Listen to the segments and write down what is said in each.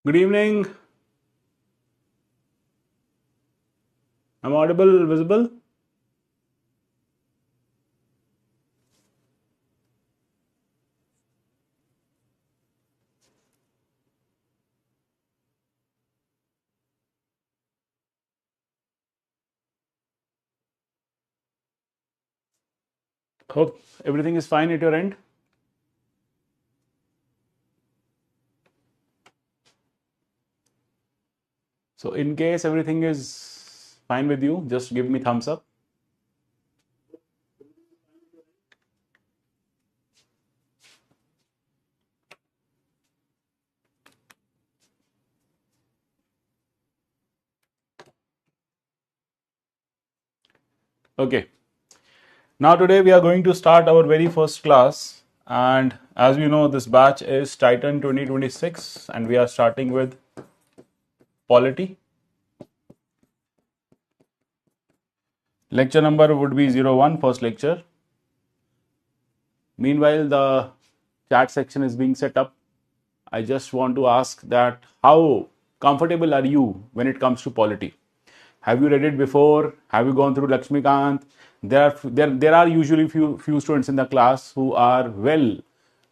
Good evening. I'm audible, visible? Hope everything is fine at your end. So in case everything is fine with you, just give me thumbs up. Okay. Now today we are going to start our very first class, and as we know, this batch is Titan 2026 and we are starting with polity. Lecture number would be 01, first lecture. Meanwhile, the chat section is being set up. I just want to ask that how comfortable are you when it comes to polity? Have you read it before? Have you gone through Lakshmikant? There are usually few students in the class who are well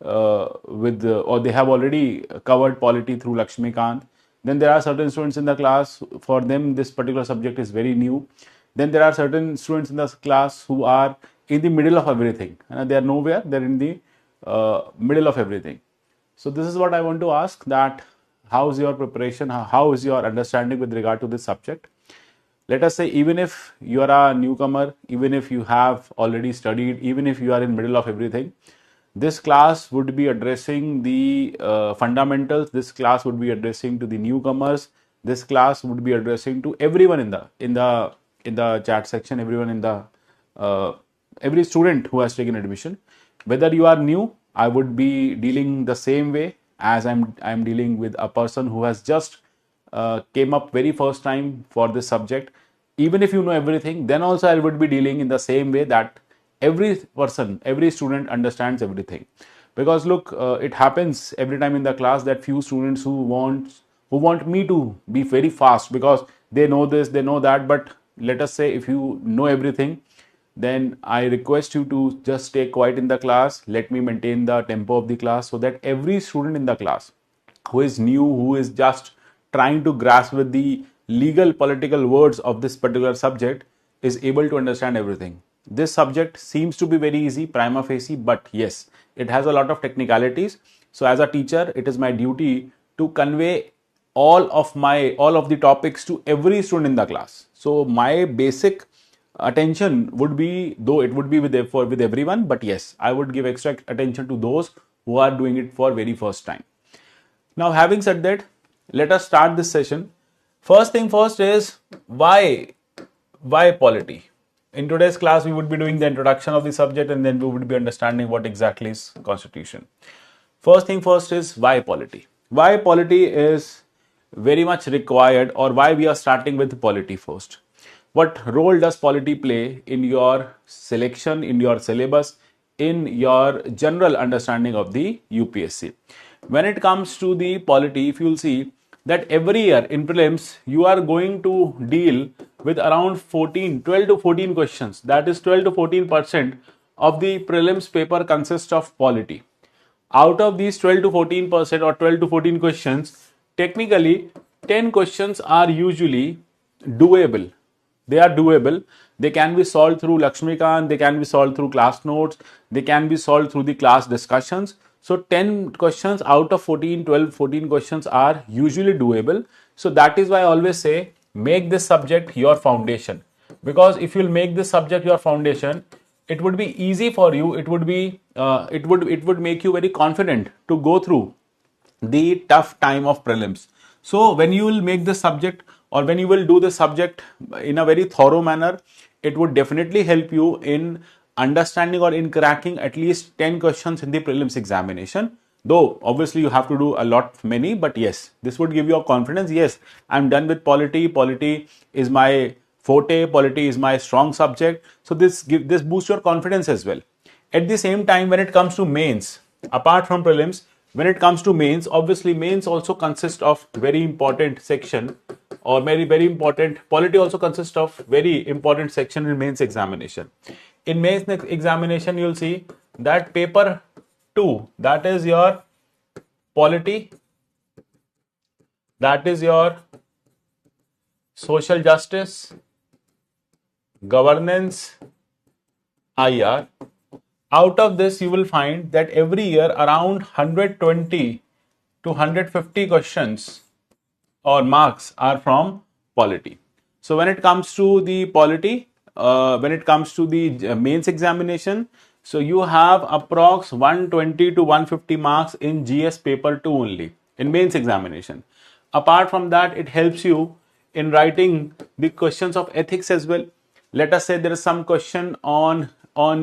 or they have already covered polity through Lakshmikant. Then there are certain students in the class, for them this particular subject is very new. Then there are certain students in the class who are in the middle of everything. They are nowhere, they're in the middle of everything. So this is what I want to ask, that how is your preparation, how is your understanding with regard to this subject? Let us say, even if you are a newcomer, even if you have already studied, even if you are in middle of everything, this class would be addressing the fundamentals. This class would be addressing to the newcomers. This class would be addressing to everyone in the chat section, everyone in the every student who has taken admission. Whether you are new, I would be dealing the same way as I'm dealing with a person who has just came up very first time for this subject. Even if you know everything, then also I would be dealing in the same way, that every person, every student understands everything. Because look, it happens every time in the class that few students who want me to be very fast because they know this, they know that. But let us say, if you know everything, then I request you to just stay quiet in the class. Let me maintain the tempo of the class so that every student in the class who is new, who is just trying to grasp with the legal political words of this particular subject, is able to understand everything. This subject seems to be very easy prima facie, but yes, it has a lot of technicalities. So as a teacher, it is my duty to convey all of the topics to every student in the class. So my basic attention would be, though it would be with everyone, but yes, I would give extra attention to those who are doing it for very first time. Now, having said that, let us start this session. First thing first is why polity. In today's class, we would be doing the introduction of the subject, and then we would be understanding what exactly is constitution. First thing first is why polity. Why polity is very much required, or why we are starting with polity first. What role does polity play in your selection, in your syllabus, in your general understanding of the UPSC? When it comes to the polity, if you'll see that every year in prelims, you are going to deal with around 12 to 14 questions. That is 12 to 14% of the prelims paper consists of polity. Out of these 12 to 14% or 12 to 14 questions, technically 10 questions are usually doable. They are doable. They can be solved through Lakshmikant, they can be solved through class notes, they can be solved through the class discussions. So 10 questions out of 14, 12, 14 questions are usually doable. So that is why I always say, make this subject your foundation. Because if you'll make this subject your foundation, it would be easy for you. It would make you very confident to go through the tough time of prelims. So when you will make this subject, or when you will do the subject in a very thorough manner, it would definitely help you in understanding or in cracking at least 10 questions in the prelims examination. Though obviously you have to do a lot many, but yes, this would give you a confidence. Yes, I'm done with polity. Polity is my forte, polity is my strong subject. So this boosts your confidence as well. At the same time, when it comes to mains, apart from prelims, When it comes to mains, obviously mains also consist of very important section, or very important, polity also consists of very important section in mains examination. In mains examination, you'll see that paper 2, that is your polity, that is your social justice, governance, IR. Out of this, you will find that every year around 120 to 150 questions or marks are from polity. So when it comes to the polity, when it comes to the mains examination, so you have approx 120 to 150 marks in GS paper 2 only in mains examination. Apart from that, it helps you in writing the questions of ethics as well. Let us say there is some question on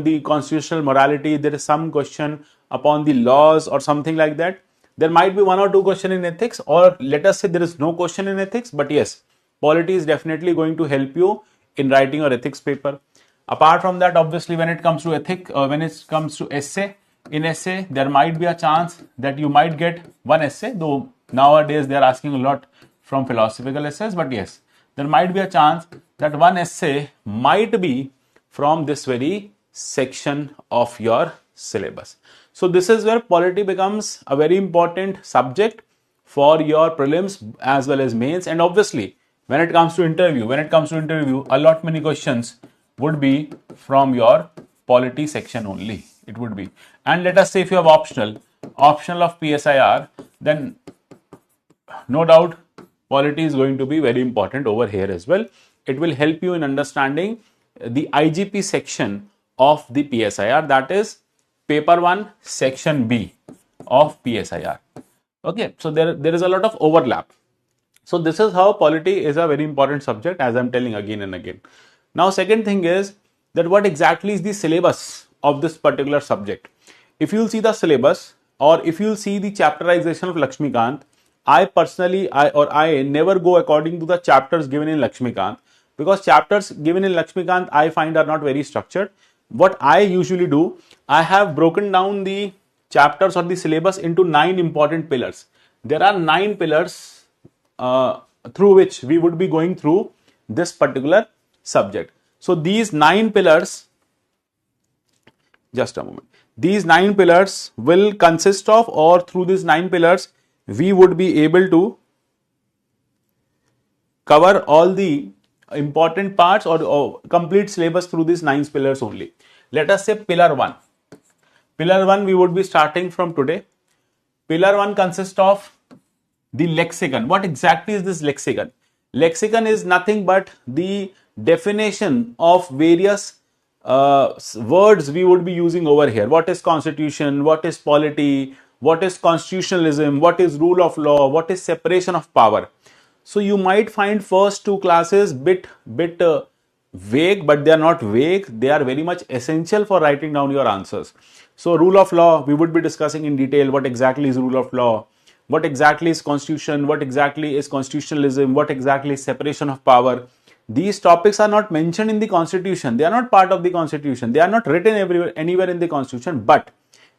the constitutional morality, there is some question upon the laws or something like that. There might be 1 or 2 questions in ethics, or let us say there is no question in ethics, but yes, polity is definitely going to help you in writing your ethics paper. Apart from that, obviously, when it comes to when it comes to essay, in essay, there might be a chance that you might get 1 essay, though nowadays they are asking a lot from philosophical essays, but yes, there might be a chance that 1 essay might be from this very section of your syllabus. So this is where polity becomes a very important subject for your prelims as well as mains. And obviously, when it comes to interview, a lot many questions would be from your polity section only. It would be. And let us say if you have optional of PSIR, then no doubt polity is going to be very important over here as well. It will help you in understanding the IGP section of the PSIR, that is paper 1 section B of PSIR. Okay, so there is a lot of overlap. So this is how polity is a very important subject, as I'm telling again and again. Now second thing is that what exactly is the syllabus of this particular subject. If you'll see the syllabus, or if you'll see the chapterization of Lakshmikant, I personally never go according to the chapters given in Lakshmikant, because chapters given in Lakshmikant I find are not very structured. What I usually do, I have broken down the chapters or the syllabus into 9 important pillars. There are 9 pillars through which we would be going through this particular subject. So these 9 pillars, just a moment, these 9 pillars will consist of, or through these 9 pillars, we would be able to cover all the important parts or complete syllabus through these 9 pillars only. Let us say pillar 1. Pillar 1 we would be starting from today. Pillar 1 consists of the lexicon. What exactly is this lexicon? Lexicon is nothing but the definition of various words we would be using over here. What is constitution? What is polity? What is constitutionalism? What is rule of law? What is separation of power? So you might find first 2 classes bit vague, but they are not vague. They are very much essential for writing down your answers. So rule of law, we would be discussing in detail what exactly is rule of law, what exactly is constitution, what exactly is constitutionalism, what exactly is separation of power. These topics are not mentioned in the constitution. They are not part of the constitution. They are not written anywhere in the constitution, but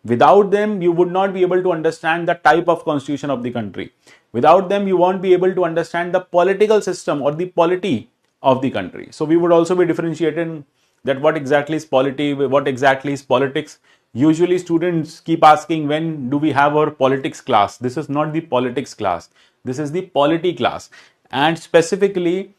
without them, you would not be able to understand the type of constitution of the country. Without them, you won't be able to understand the political system or the polity of the country. So we would also be differentiating that what exactly is polity, what exactly is politics. Usually students keep asking, when do we have our politics class? This is not the politics class. This is the polity class. And specifically,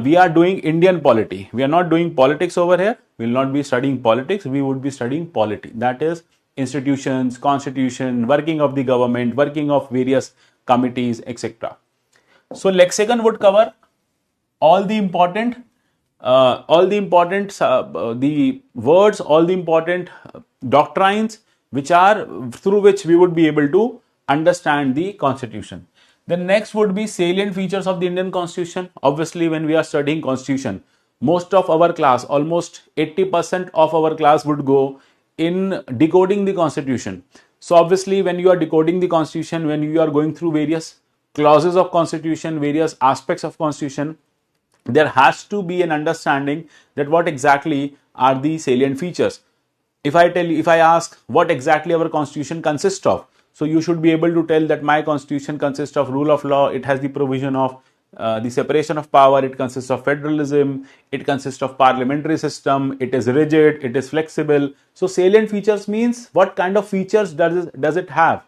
we are doing Indian polity. We are not doing politics over here. We will not be studying politics. We would be studying polity. That is institutions, constitution, working of the government, working of various committees, etc. So lexicon would cover all the important the words, all the important doctrines which are through which we would be able to understand the constitution. The next would be salient features of the Indian constitution. Obviously, when we are studying constitution, most of our class, almost 80% of our class would go in decoding the constitution. So obviously, when you are decoding the constitution, when you are going through various clauses of constitution, various aspects of constitution, there has to be an understanding that what exactly are the salient features. If I ask what exactly our constitution consists of, So you should be able to tell that my constitution consists of rule of law, it has the provision of the separation of power, it consists of federalism, it consists of parliamentary system, it is rigid, it is flexible. So salient features means what kind of features does it have,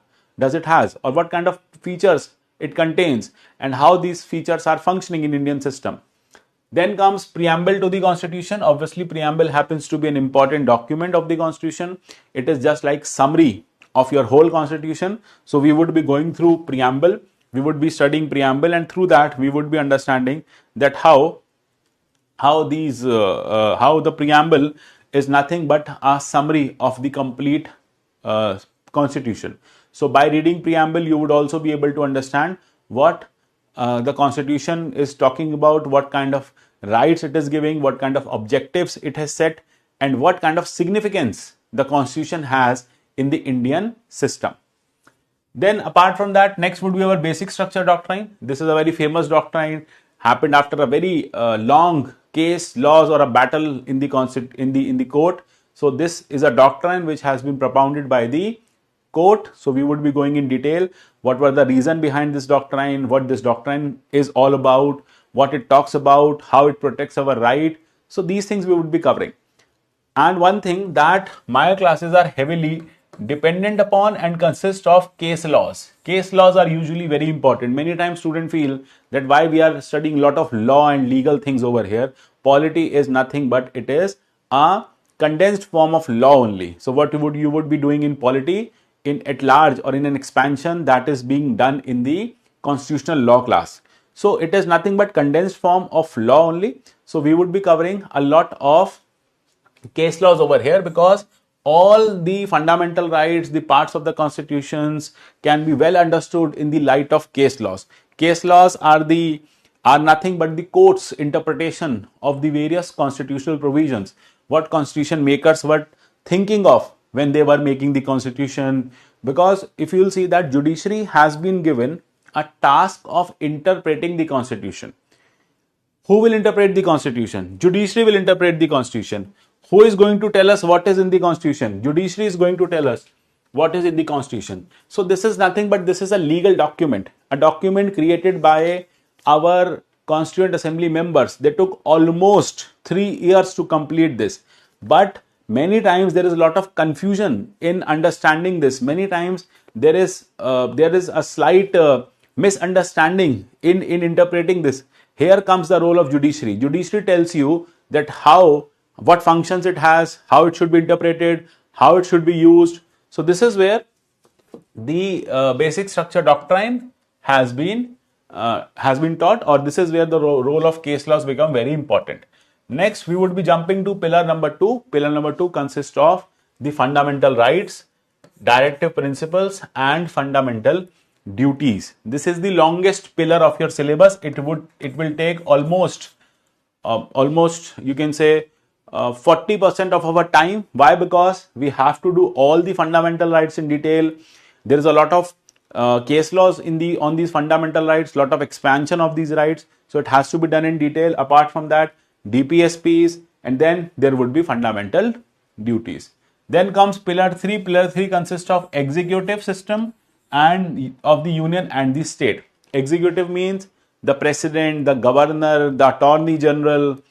or what kind of features it contains, and how these features are functioning in Indian system. Then comes preamble to the constitution. Obviously, preamble happens to be an important document of the constitution. It is just like summary of your whole constitution. So we would be going through preamble, we would be studying preamble, and through that we would be understanding that how the preamble is nothing but a summary of the complete constitution. So by reading preamble, you would also be able to understand what the constitution is talking about, what kind of rights it is giving, what kind of objectives it has set, and what kind of significance the constitution has in the Indian system. Then apart from that, next would be our basic structure doctrine. This is a very famous doctrine, happened after a very long case, laws, or a battle in the court. So this is a doctrine which has been propounded by the court. So we would be going in detail what were the reason behind this doctrine, what this doctrine is all about, what it talks about, how it protects our right. So these things we would be covering. And one thing that my classes are heavily dependent upon and consist of case laws. Case laws are usually very important. Many times students feel that why we are studying a lot of law and legal things over here. Polity is nothing but it is a condensed form of law only. So what you would be doing in polity in at large or in an expansion that is being done in the constitutional law class. So it is nothing but condensed form of law only. So we would be covering a lot of case laws over here because all the fundamental rights, the parts of the constitutions can be well understood in the light of case laws. Case laws are nothing but the court's interpretation of the various constitutional provisions. What constitution makers were thinking of when they were making the constitution. Because if you will see that judiciary has been given a task of interpreting the constitution. Who will interpret the constitution? Judiciary will interpret the constitution. Who is going to tell us what is in the constitution? Judiciary is going to tell us what is in the constitution. So this is nothing but this is a legal document, a document created by our constituent assembly members. They took almost 3 years to complete this. But many times there is a lot of confusion in understanding this. Many times there is a slight misunderstanding in interpreting this. Here comes the role of judiciary. Judiciary tells you that what functions it has, how it should be interpreted, how it should be used. So this is where the basic structure doctrine has been taught, or this is where the role of case laws become very important. Next, we would be jumping to pillar number 2. Pillar number 2 consists of the fundamental rights, directive principles, and fundamental duties. This is the longest pillar of your syllabus. It will take almost you can say 40% of our time. Why? Because we have to do all the fundamental rights in detail. There is a lot of case laws on these fundamental rights, lot of expansion of these rights. So it has to be done in detail. Apart from that, DPSPs, and then there would be fundamental duties. Then comes pillar 3. Pillar 3 consists of executive system and of the union and the state. Executive means the president, the governor, the attorney general,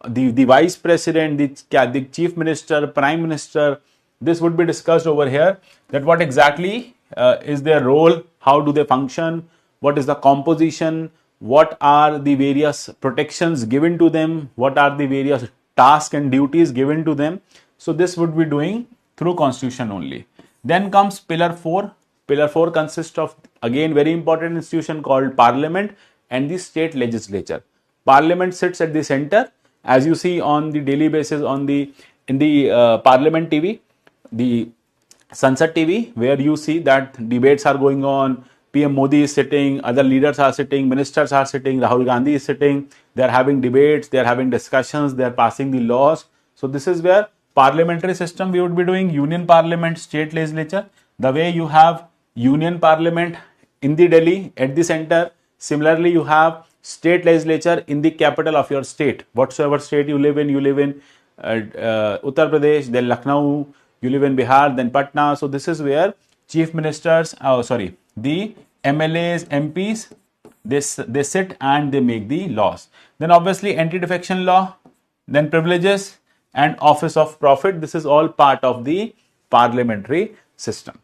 the vice president, the chief minister, prime minister. This would be discussed over here, that what exactly is their role, how do they function, what is the composition, what are the various protections given to them, what are the various tasks and duties given to them. So this would be doing through constitution only. Then comes pillar 4. Pillar 4 consists of, again, very important institution called parliament and the state legislature. Parliament sits at the center, as you see on the daily basis in the Parliament TV, the Sansad TV, where you see that debates are going on, PM Modi is sitting, other leaders are sitting, ministers are sitting, Rahul Gandhi is sitting, they are having debates, they are having discussions, they are passing the laws. So this is where parliamentary system we would be doing, union parliament, state legislature. The way you have union parliament in the Delhi at the center, similarly you have state legislature in the capital of your state. Whatsoever state you live in Uttar Pradesh, then Lucknow, you live in Bihar, then Patna. So this is where chief ministers, the MLAs, MPs, they sit and they make the laws. Then obviously anti-defection law, then privileges and office of profit. This is all part of the parliamentary system.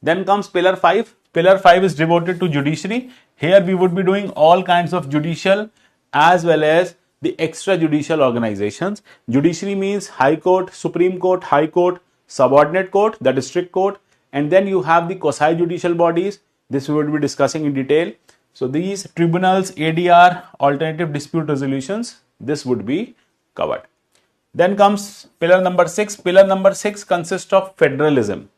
Then comes pillar 5. Pillar 5 is devoted to judiciary. Here we would be doing all kinds of judicial as well as the extrajudicial organizations. Judiciary means High Court, Supreme Court, High Court, subordinate court, the district court, and then you have the quasi-judicial bodies. This we would be discussing in detail. So these tribunals, ADR, alternative dispute resolutions, this would be covered. Then comes pillar number 6. Pillar number 6 consists of federalism.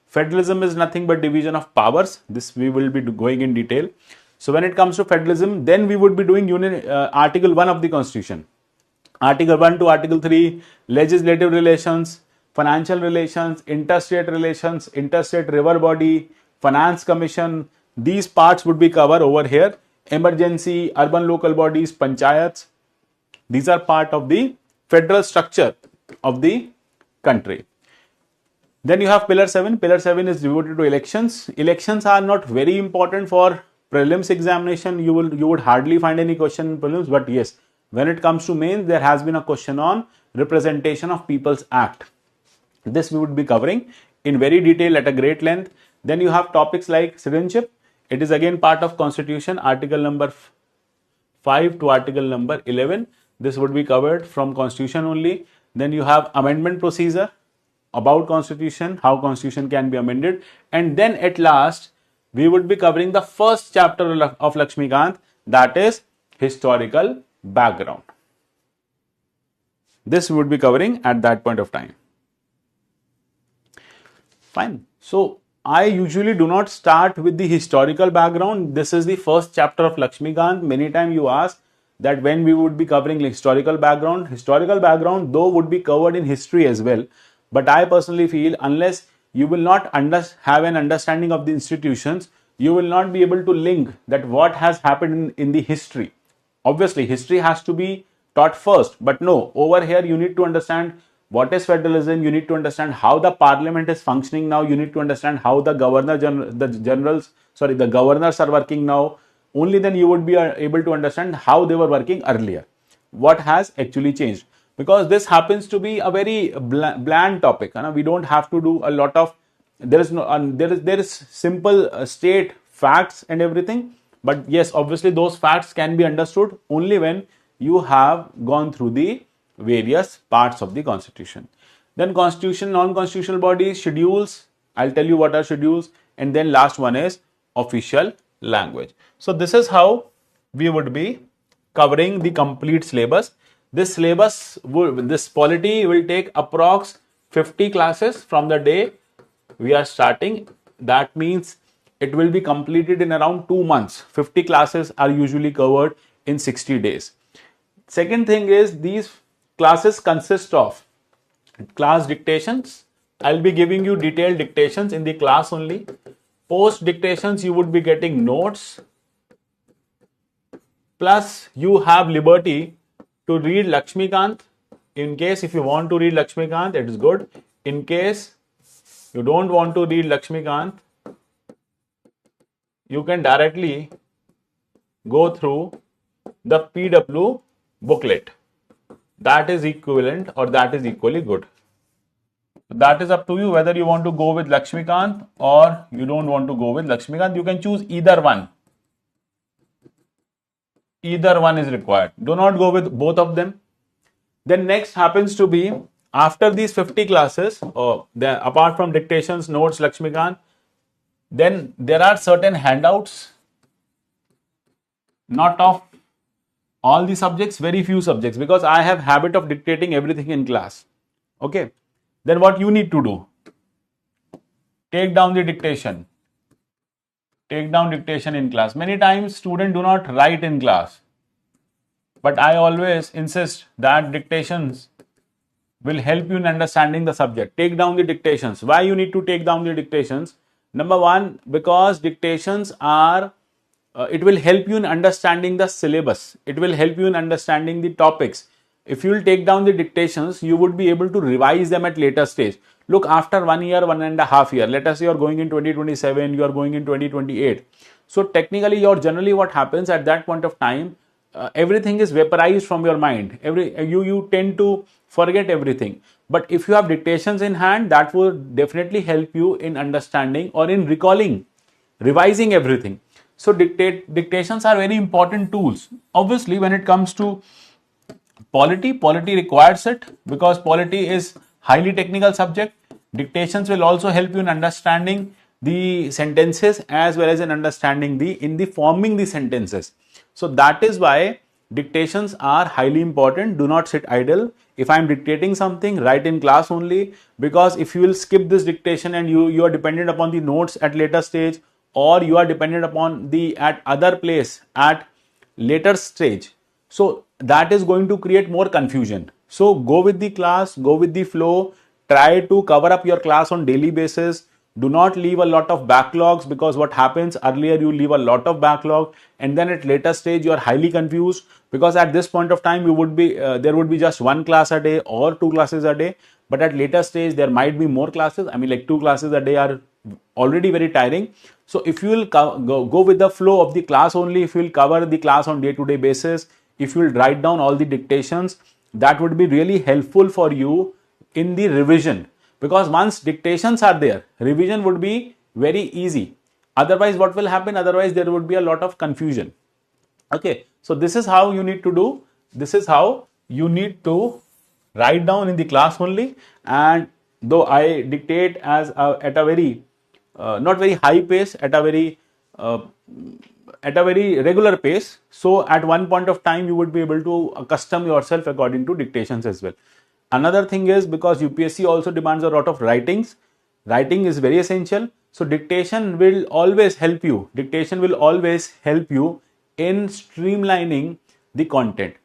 Federalism is nothing but division of powers. This we will be going in detail. So when it comes to federalism, then we would be doing Article 1 of the Constitution. Article 1 to Article 3, legislative relations, financial relations, interstate river body, finance commission. These parts would be covered over here. Emergency, urban local bodies, panchayats. These are part of the federal structure of the country. Then you have pillar 7. Pillar 7 is devoted to elections. Elections are not very important for prelims examination. You would hardly find any question in prelims, but yes, when it comes to mains, there has been a question on Representation of People's Act. This we would be covering in very detail at a great length. Then you have topics like citizenship. It is again part of Constitution, Article number 5 to Article number 11. This would be covered from Constitution only. Then you have amendment procedure about Constitution, how Constitution can be amended. And then at last, we would be covering the first chapter of Lakshmikant, that is historical background. This we would be covering at that point of time. Fine. So I usually do not start with the historical background. This is the first chapter of Lakshmikant. Many times you ask that when we would be covering historical background. Historical background though would be covered in history as well. But I personally feel unless you will not have an understanding of the institutions, you will not be able to link that what has happened in the history. Obviously, history has to be taught first. But no, over here you need to understand what is federalism. You need to understand how the parliament is functioning now. You need to understand how the governors are working now. Only then you would be able to understand how they were working earlier. What has actually changed. Because this happens to be a very bland topic. We don't have to do a lot of, there is simple state facts and everything. But yes, obviously those facts can be understood only when you have gone through the various parts of the Constitution. Then Constitution, non-constitutional bodies, schedules. I'll tell you what are schedules. And then last one is official language. So this is how we would be covering the complete syllabus. This syllabus, this polity will take approx 50 classes from the day we are starting. That means it will be completed in around 2 months. 50 classes are usually covered in 60 days. Second thing is these classes consist of class dictations. I'll be giving you detailed dictations in the class only. Post dictations, you would be getting notes. Plus, you have liberty to read Lakshmikant. In case if you want to read Lakshmikant, it is good. In case you don't want to read Lakshmikant, you can directly go through the PW booklet. That is equivalent or that is equally good. That is up to you whether you want to go with Lakshmikant or you don't want to go with Lakshmikant. You can choose either one. Either one is required. Do not go with both of them. Then next happens to be after these 50 classes, apart from dictations, notes, Lakshmikant, then there are certain handouts, not of all the subjects, very few subjects, because I have habit of dictating everything in class. Okay. Then what you need to do? Take down the dictation. Take down dictation in class. Many times students do not write in class. But I always insist that dictations will help you in understanding the subject. Take down the dictations. Why you need to take down the dictations? Number one, because dictations are, it will help you in understanding the syllabus. It will help you in understanding the topics. If you will take down the dictations, you would be able to revise them at later stage. Look, after 1 year, 1.5 years, let us say you are going in 2027, you are going in 2028. So technically, generally what happens at that point of time, everything is vaporized from your mind. You tend to forget everything. But if you have dictations in hand, that will definitely help you in understanding or in recalling, revising everything. So dictations are very important tools. Obviously, when it comes to polity requires it, because polity is highly technical subject. Dictations will also help you in understanding the sentences as well as in understanding the forming the sentences. So that is why dictations are highly important. Do not sit idle. If I am dictating something, write in class only, because if you will skip this dictation and you are dependent upon the notes at later stage, or you are dependent upon the at other place at later stage, so that is going to create more confusion. So go with the class, go with the flow, try to cover up your class on daily basis. Do not leave a lot of backlogs, because what happens earlier, you leave a lot of backlog and then at later stage you are highly confused, because at this point of time you would be there would be just one class a day or two classes a day, but at later stage there might be more classes. I mean, like 2 classes a day are already very tiring. So if you will go with the flow of the class only, if you will cover the class on day-to-day basis, if you will write down all the dictations, that would be really helpful for you in the revision, because once dictations are there, revision would be very easy. Otherwise, what will happen? Otherwise, there would be a lot of confusion. Okay, so this is how you need to do. This is how you need to write down in the class only. And though I dictate at a very not very high pace, uh, at a very regular pace, so at one point of time you would be able to accustom yourself according to dictations as well. Another thing is, because UPSC also demands a lot of writings, writing is very essential. So dictation will always help you. Dictation will always help you in streamlining the content.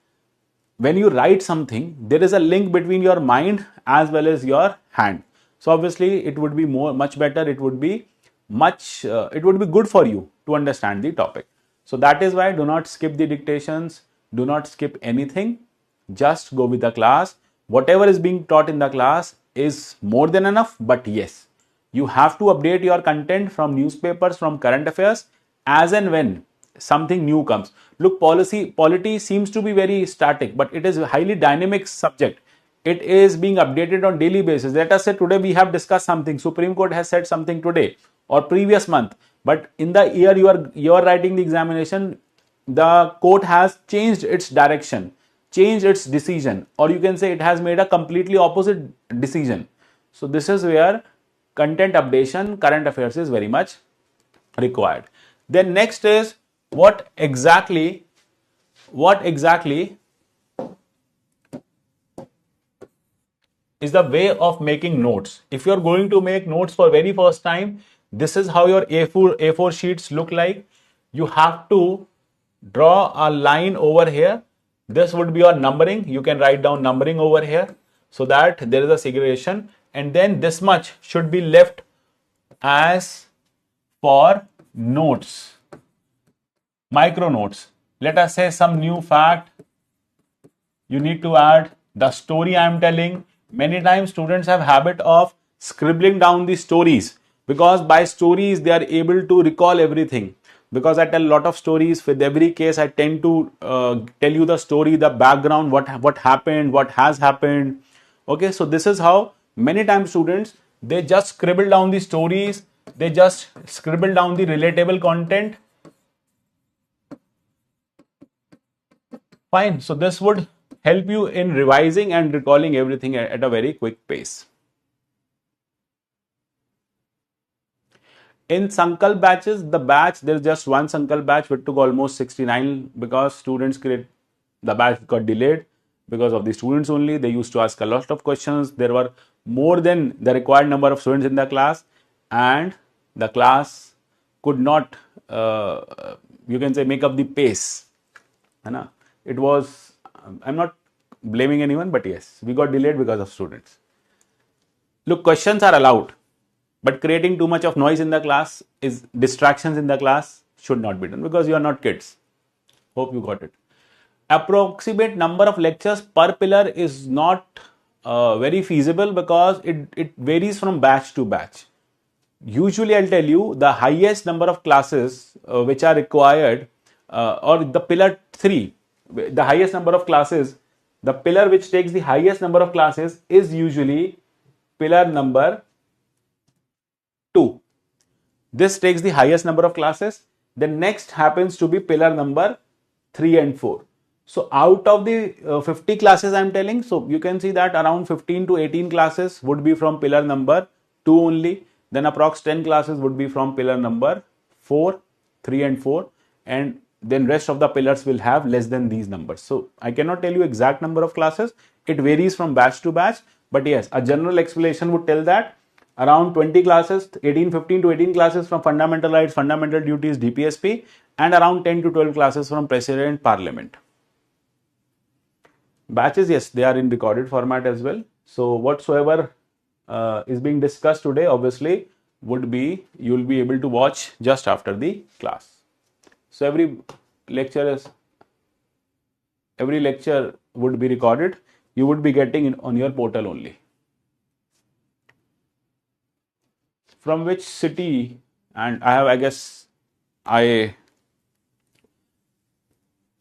When you write something, there is a link between your mind as well as your hand. So obviously it would be much better. It would be good for you to understand the topic. So that is why do not skip the dictations. Do not skip anything. Just go with the class. Whatever is being taught in the class is more than enough. But yes, you have to update your content from newspapers, from current affairs, as and when something new comes. Look, polity seems to be very static, but it is a highly dynamic subject. It is being updated on daily basis. Let us say today we have discussed something, Supreme Court has said something today or previous month, but in the year you are writing the examination, the court has changed its direction, changed its decision, or you can say it has made a completely opposite decision. So this is where content updation, current affairs is very much required. Then next is what exactly is the way of making notes. If you are going to make notes for very first time, this is how your A4 sheets look like. You have to draw a line over here. This would be your numbering. You can write down numbering over here so that there is a segregation, and then this much should be left as for notes, micro notes. Let us say some new fact. You need to add the story I am telling. Many times students have habit of scribbling down the stories, because by stories they are able to recall everything. Because I tell a lot of stories, with every case I tend to tell you the story, the background, what happened, what has happened. Okay, so this is how many times students, they just scribble down the stories, they just scribble down the relatable content. Fine, so this would help you in revising and recalling everything at a very quick pace. In Sankalp batches, there is just one Sankalp batch, which took almost 69, because students the batch got delayed because of the students only. They used to ask a lot of questions. There were more than the required number of students in the class, and the class could not, you can say, make up the pace. It was, I'm not blaming anyone, but yes, we got delayed because of students. Look, questions are allowed, but creating too much of noise in the class, distractions in the class should not be done, because you are not kids. Hope you got it. approximate number of lectures per pillar is not very feasible because it varies from batch to batch. Usually I'll tell you the highest number of classes which are required or the pillar 3, the highest number of classes, the pillar which takes the highest number of classes is usually pillar number 2. This takes the highest number of classes. The next happens to be pillar number 3 and 4. So out of the 50 classes I'm telling, so you can see that around 15 to 18 classes would be from pillar number 2 only. Then approx 10 classes would be from pillar number 4, 3 and 4, and then rest of the pillars will have less than these numbers. So I cannot tell you exact number of classes. It varies from batch to batch, but yes, a general explanation would tell that around 20 classes, 15 to 18 classes from fundamental rights, fundamental duties, DPSP, and around 10 to 12 classes from President Parliament. Batches, yes, they are in recorded format as well. So whatsoever is being discussed today, obviously, would be, you will be able to watch just after the class. So every lecture would be recorded. You would be getting on your portal only. From which city? And I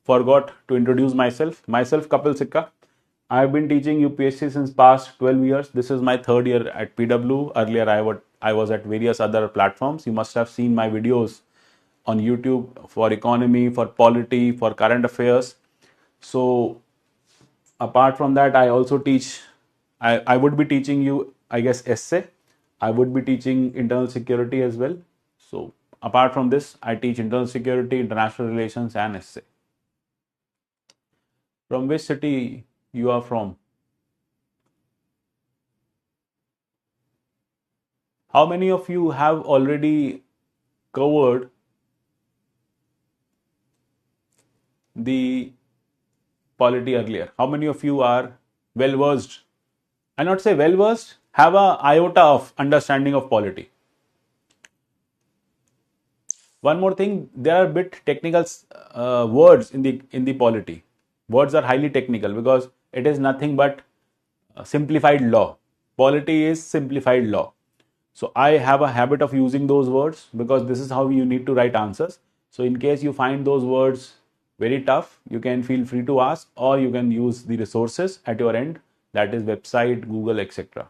forgot to introduce myself. Myself, Kapil Sikka. I have been teaching UPSC since past 12 years. This is my third year at PW. Earlier, I was at various other platforms. You must have seen my videos on YouTube for economy, for polity, for current affairs. So apart from that, I also teach, I would be teaching you, essay. I would be teaching internal security as well. So apart from this, I teach internal security, international relations, and essay. From which city you are from? How many of you have already covered the polity earlier? How many of you are well versed? I'll not say well versed, have a iota of understanding of polity. One more thing, there are a bit technical words in the polity. Words are highly technical because it is nothing but simplified law. Polity is simplified law. So I have a habit of using those words because this is how you need to write answers. So in case you find those words very tough, you can feel free to ask, or you can use the resources at your end, that is website, Google, etc.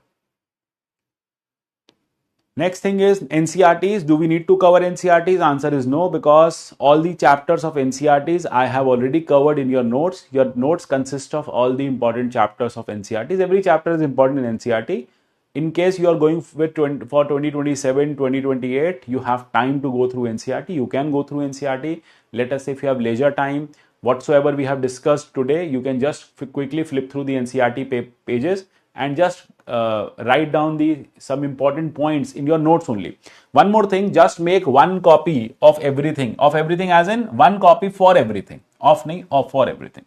Next thing is NCERTs. Do we need to cover NCERTs? Answer is no, because all the chapters of NCERTs I have already covered in your notes. Your notes consist of all the important chapters of NCERTs. Every chapter is important in NCERT. In case you are going for 2027, 2028, you have time to go through NCERT. You can go through NCERT. Let us say if you have leisure time, whatsoever we have discussed today, you can just quickly flip through the NCERT pages and just write down some important points in your notes only. One more thing, just make one copy of everything as in one copy for everything, for everything.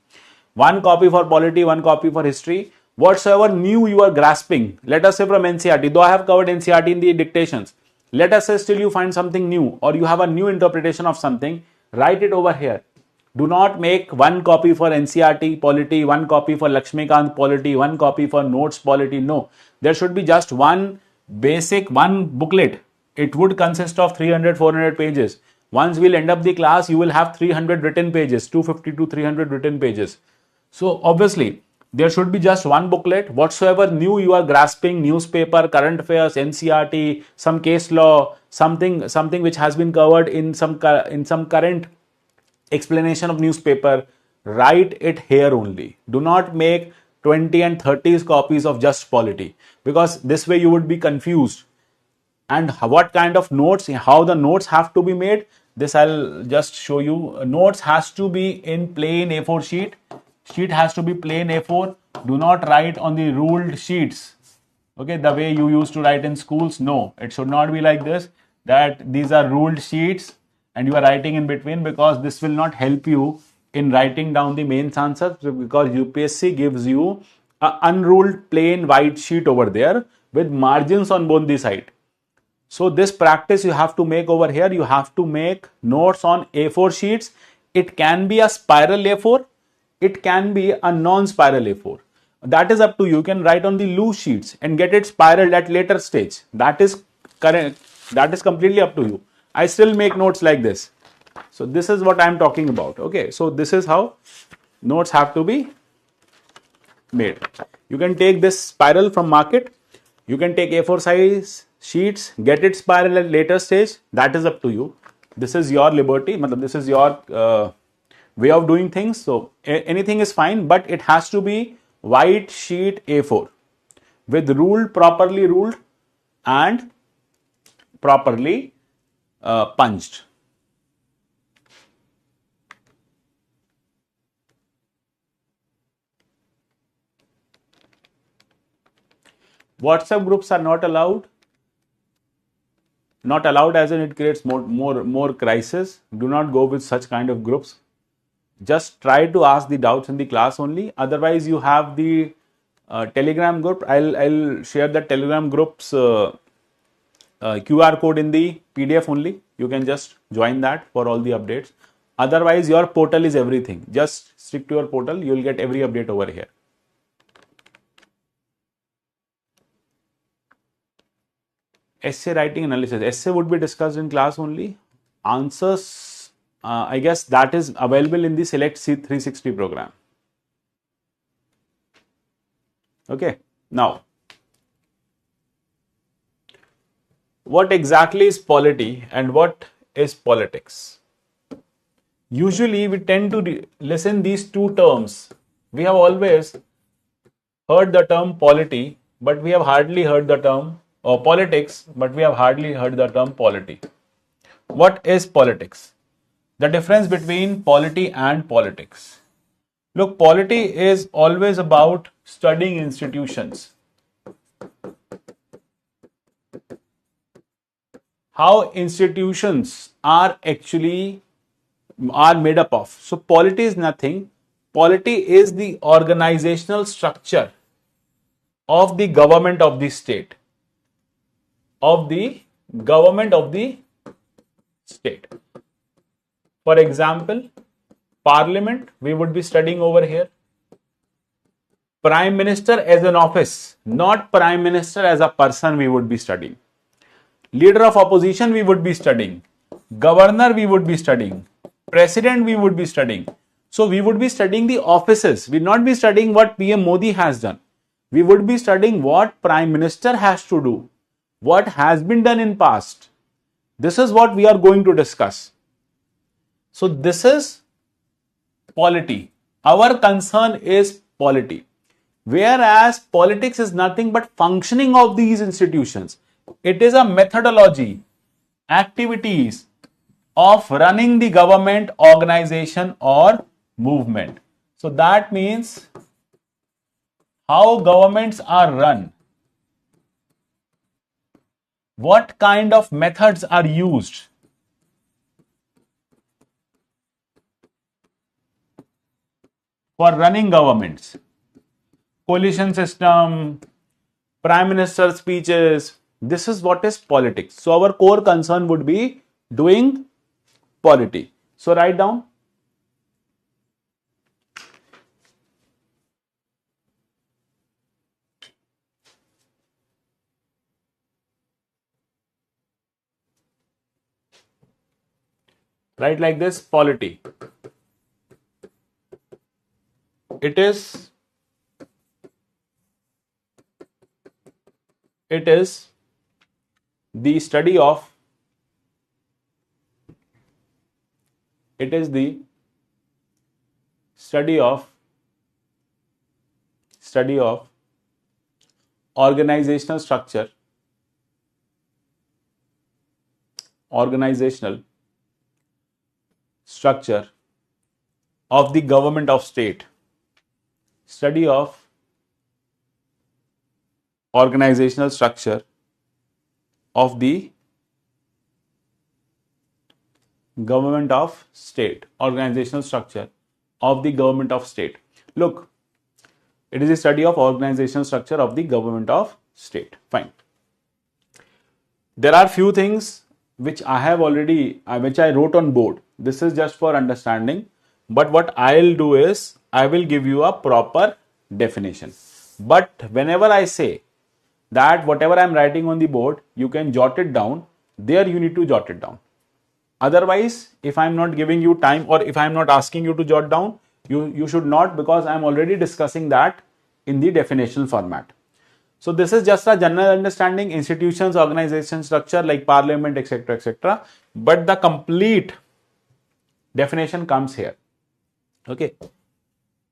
One copy for polity, one copy for history. Whatsoever new you are grasping, let us say from NCERT, though I have covered NCERT in the dictations, let us say still you find something new or you have a new interpretation of something, write it over here. Do not make one copy for NCERT polity, one copy for Lakshmikant polity, one copy for notes polity. No, there should be just one booklet. It would consist of 300, 400 pages. Once we'll end up the class, you will have 300 written pages, 250 to 300 written pages. So obviously, there should be just one booklet. Whatsoever new you are grasping, newspaper, current affairs, NCERT, some case law, something which has been covered in some current explanation of newspaper, write it here only. Do not make 20 and 30 copies of just polity, because this way you would be confused. And what kind of notes, how the notes have to be made, this I'll just show you. Notes has to be in plain A4 sheet. Sheet has to be plain A4. Do not write on the ruled sheets. Okay, the way you used to write in schools. No, it should not be like this, that these are ruled sheets and you are writing in between, because this will not help you in writing down the mains answers, because UPSC gives you an unruled plain white sheet over there with margins on both the side. So this practice you have to make over here. You have to make notes on A4 sheets. It can be a spiral A4. it can be a non-spiral A4. That is up to you. You can write on the loose sheets and get it spiraled at later stage. That is correct. That is completely up to you. I still make notes like this. So this is what I am talking about. Okay. So this is how notes have to be made. You can take this spiral from market. You can take A4 size sheets, get it spiral at later stage. That is up to you. This is your liberty. This is your way of doing things. So anything is fine, but it has to be white sheet A4 with properly ruled and properly punched. WhatsApp groups are not allowed. Not allowed as in it creates more crisis. Do not go with such kind of groups. Just try to ask the doubts in the class only. Otherwise, you have the Telegram group. I'll share the Telegram group's QR code in the PDF only. You can just join that for all the updates. Otherwise, your portal is everything. Just stick to your portal. You'll get every update over here. Essay writing analysis. Essay would be discussed in class only. Answers, I guess that is available in the Select C360 program. Okay. Now, what exactly is polity and what is politics? Usually, we tend to listen these two terms. We have always heard the term polity, but we have hardly heard the term or politics, but we have hardly heard the term polity. What is politics? The difference between polity and politics. Look, polity is always about studying institutions. How institutions are made up of. So polity is nothing. Polity is the organizational structure of the government of the state. Of the government of the state. For example, Parliament, we would be studying over here. Prime Minister as an office, not Prime Minister as a person, we would be studying. Leader of opposition, we would be studying. Governor, we would be studying. President, we would be studying. So we would be studying the offices. We would not be studying what PM Modi has done. We would be studying what Prime Minister has to do. What has been done in past. This is what we are going to discuss. So this is polity. Our concern is polity. Whereas politics is nothing but functioning of these institutions. It is a methodology, activities of running the government, organization or movement. So that means how governments are run. What kind of methods are used? For running governments. Coalition system, prime minister speeches. This is what is politics. So our core concern would be doing polity. So write down. Write like this, polity. It is the study of organizational structure, of the government of state. Study of organizational structure of the government of state. Organizational structure of the government of state. Look, it is a study of organizational structure of the government of state. Fine. There are few things which I have already, which I wrote on board. This is just for understanding. But what I'll do is I will give you a proper definition. But whenever I say that whatever I'm writing on the board, you can jot it down, there you need to jot it down. Otherwise, if I'm not giving you time or if I'm not asking you to jot down, you should not, because I'm already discussing that in the definitional format. So this is just a general understanding, institutions, organization structure like parliament, etc., etc. But the complete definition comes here. Okay.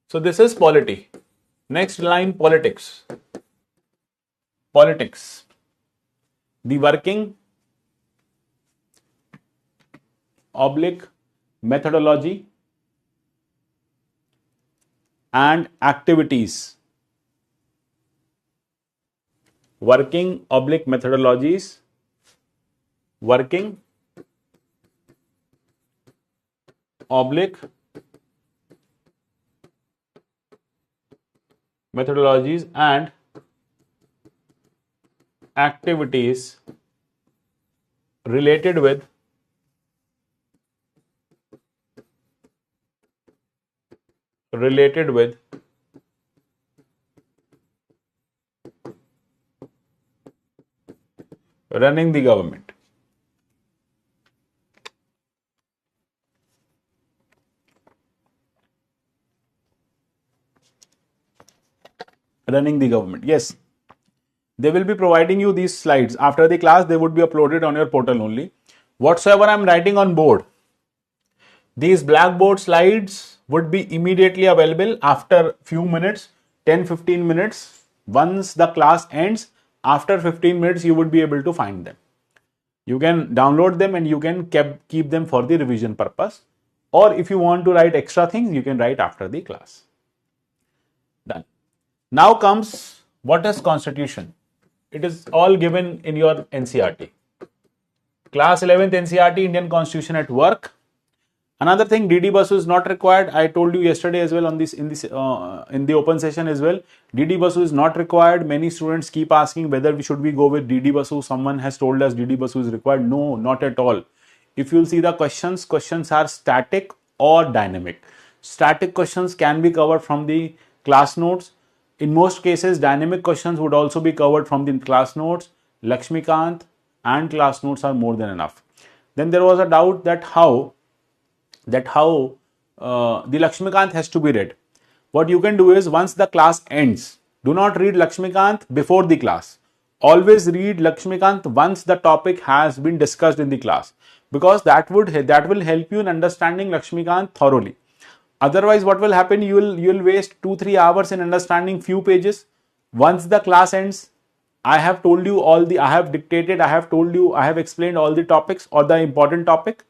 So this is polity. Next line, politics. Politics. The working / methodology and activities. Working / methodologies. Working / methodologies and activities related with running the government. Running the government. Yes. They will be providing you these slides. After the class, they would be uploaded on your portal only. Whatsoever I'm writing on board, these blackboard slides would be immediately available after few minutes, 10-15 minutes. Once the class ends, after 15 minutes, you would be able to find them. You can download them and you can keep them for the revision purpose. Or if you want to write extra things, you can write after the class. Done. Now comes what is constitution. It is all given in your NCERT. Class 11th NCERT, Indian Constitution at work. Another thing, DD Basu is not required. I told you yesterday as well on this in the open session as well. DD Basu is not required. Many students keep asking whether should we go with DD Basu. Someone has told us DD Basu is required. No, not at all. If you'll see the questions are static or dynamic. Static questions can be covered from the class notes. In most cases, dynamic questions would also be covered from the class notes. Lakshmikant and class notes are more than enough. Then there was a doubt that how the Lakshmikant has to be read. What you can do is, once the class ends, do not read Lakshmikant before the class. Always read Lakshmikant once the topic has been discussed in the class, because that will help you in understanding Lakshmikant thoroughly. Otherwise, what will happen? You will waste 2-3 hours in understanding few pages. Once the class ends, I have told you I have explained all the topics or the important topic.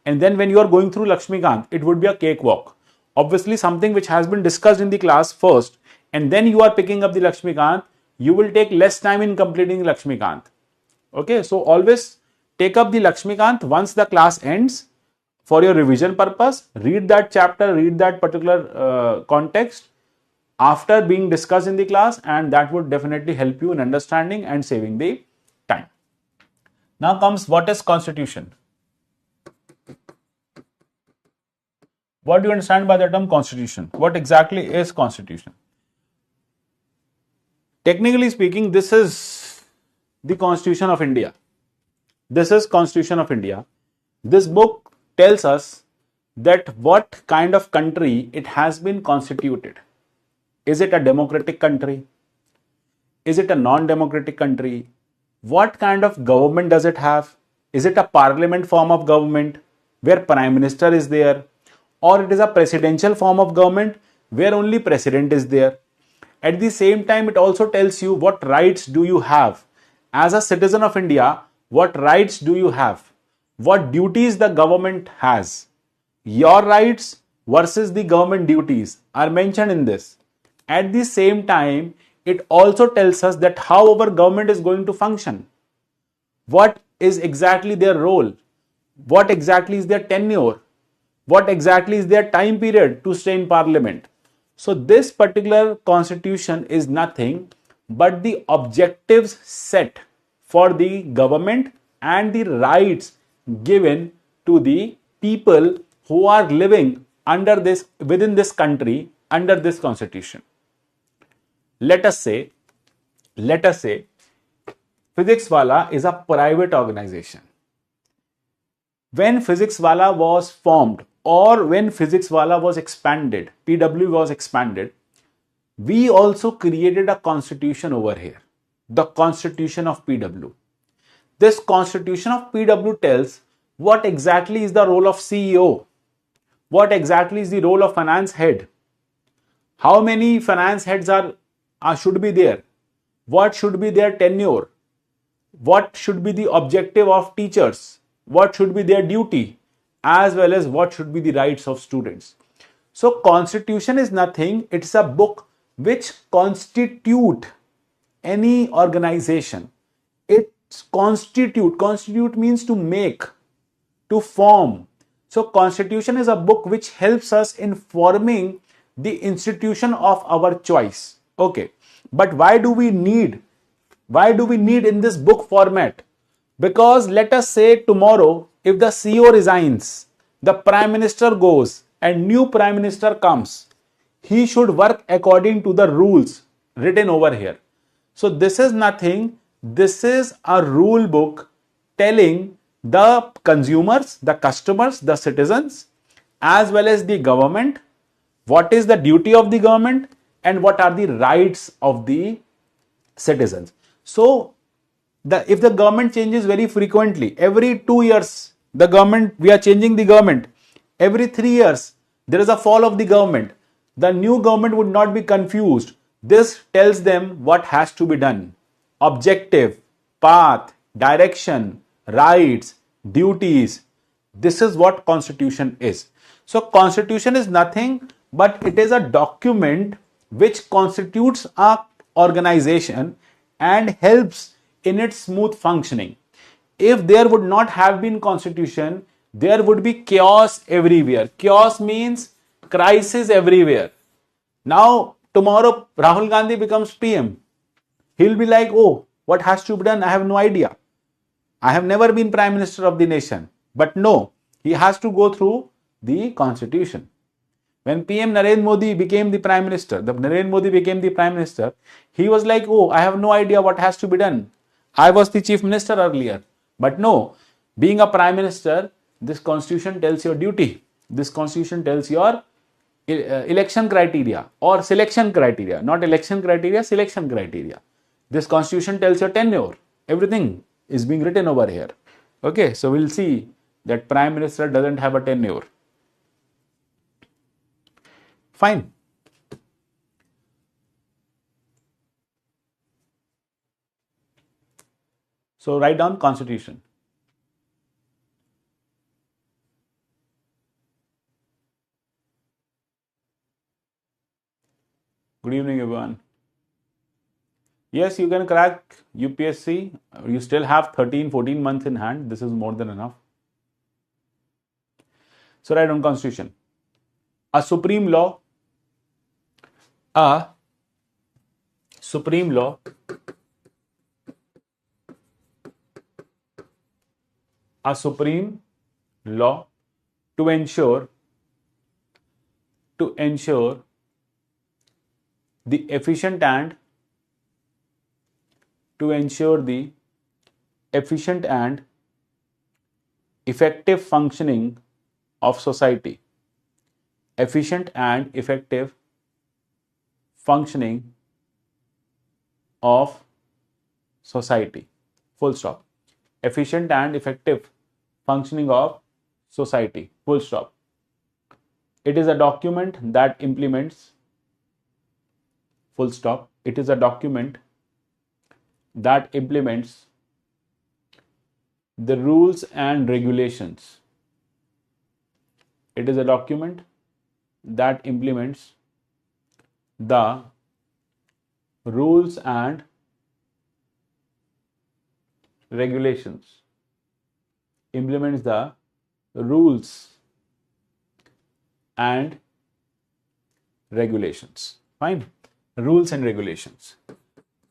And then when you are going through Lakshmikant, it would be a cakewalk. Obviously, something which has been discussed in the class first, and then you are picking up the Lakshmikant, you will take less time in completing Lakshmikant. Okay, so always take up the Lakshmikant once the class ends. For your revision purpose, read that chapter, read that particular context after being discussed in the class, and that would definitely help you in understanding and saving the time. Now comes what is constitution. What do you understand by the term constitution? What exactly is constitution? Technically speaking, this is the Constitution of India. This is Constitution of India. This book tells us that what kind of country it has been constituted. Is it a democratic country? Is it a non-democratic country? What kind of government does it have? Is it a parliament form of government where prime minister is there? Or it is a presidential form of government where only president is there? At the same time, it also tells you what rights do you have. As a citizen of India, what rights do you have? What duties the government has. Your rights versus the government duties are mentioned in this. At the same time, it also tells us that how our government is going to function. What is exactly their role? What exactly is their tenure? What exactly is their time period to stay in parliament? So this particular constitution is nothing but the objectives set for the government and the rights given to the people who are living within this country under this constitution. Let us say Physics Wala is a private organization. When Physics Wala was formed, or when Physics Wala was expanded, PW was expanded, we also created a constitution over here, the constitution of PW. This constitution of PW tells what exactly is the role of CEO, what exactly is the role of finance head, how many finance heads should be there, what should be their tenure, what should be the objective of teachers, what should be their duty, as well as what should be the rights of students. So constitution is nothing, it's a book which constitute any organization. It's constitute means to make, to form. So constitution is a book which helps us in forming the institution of our choice. Okay, but why do we need in this book format? Because let us say tomorrow, if the CEO resigns, the Prime Minister goes and new Prime Minister comes, he should work according to the rules written over here. So this is nothing, this is a rule book telling the consumers, the customers, the citizens, as well as the government, what is the duty of the government and what are the rights of the citizens. So if the government changes very frequently, every 2 years, we are changing the government. Every 3 years, there is a fall of the government. The new government would not be confused. This tells them what has to be done. Objective, path, direction, rights, duties. This is what constitution is. So constitution is nothing but it is a document which constitutes an organization and helps in its smooth functioning. If there would not have been constitution, there would be chaos everywhere. Chaos means crisis everywhere. Now, tomorrow Rahul Gandhi becomes PM. He'll be like, oh, what has to be done? I have no idea. I have never been Prime Minister of the nation. But no, he has to go through the constitution. When PM Narendra Modi became the Prime Minister, he was like, oh, I have no idea what has to be done. I was the Chief Minister earlier. But no, being a Prime Minister, this constitution tells your duty. This constitution tells your election criteria or selection criteria, not election criteria, selection criteria. This constitution tells your tenure. Everything is being written over here. Okay, so we'll see that Prime Minister doesn't have a tenure. Fine. So write down constitution. Good evening, everyone. Yes, you can crack UPSC. You still have 13-14 months in hand. This is more than enough. So write down constitution. A supreme law. A supreme law. A supreme law to ensure the efficient and effective functioning of society. Efficient and effective functioning of society. Full stop. Efficient and effective functioning of society. Full stop. It is a document that implements. Full stop. It is a document that implements the rules and regulations. It is a document that implements the rules and regulations. Implements the rules and regulations. Fine. Rules and regulations.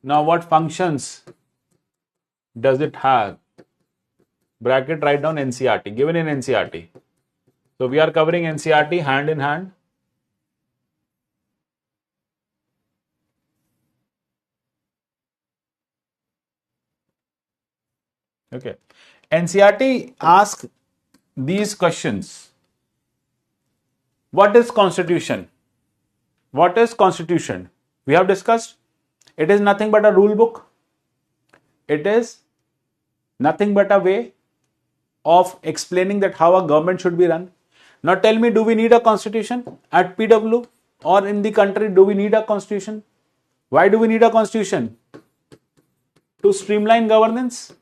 Now, what functions does it have? Bracket, write down NCERT. Given in NCERT. So we are covering NCERT hand in hand. Okay. NCERT asks these questions. What is constitution? What is constitution? We have discussed. It is nothing but a rule book. It is nothing but a way of explaining that how a government should be run. Now tell me, do we need a constitution at PW or in the country? Do we need a constitution? Why do we need a constitution? To streamline governance?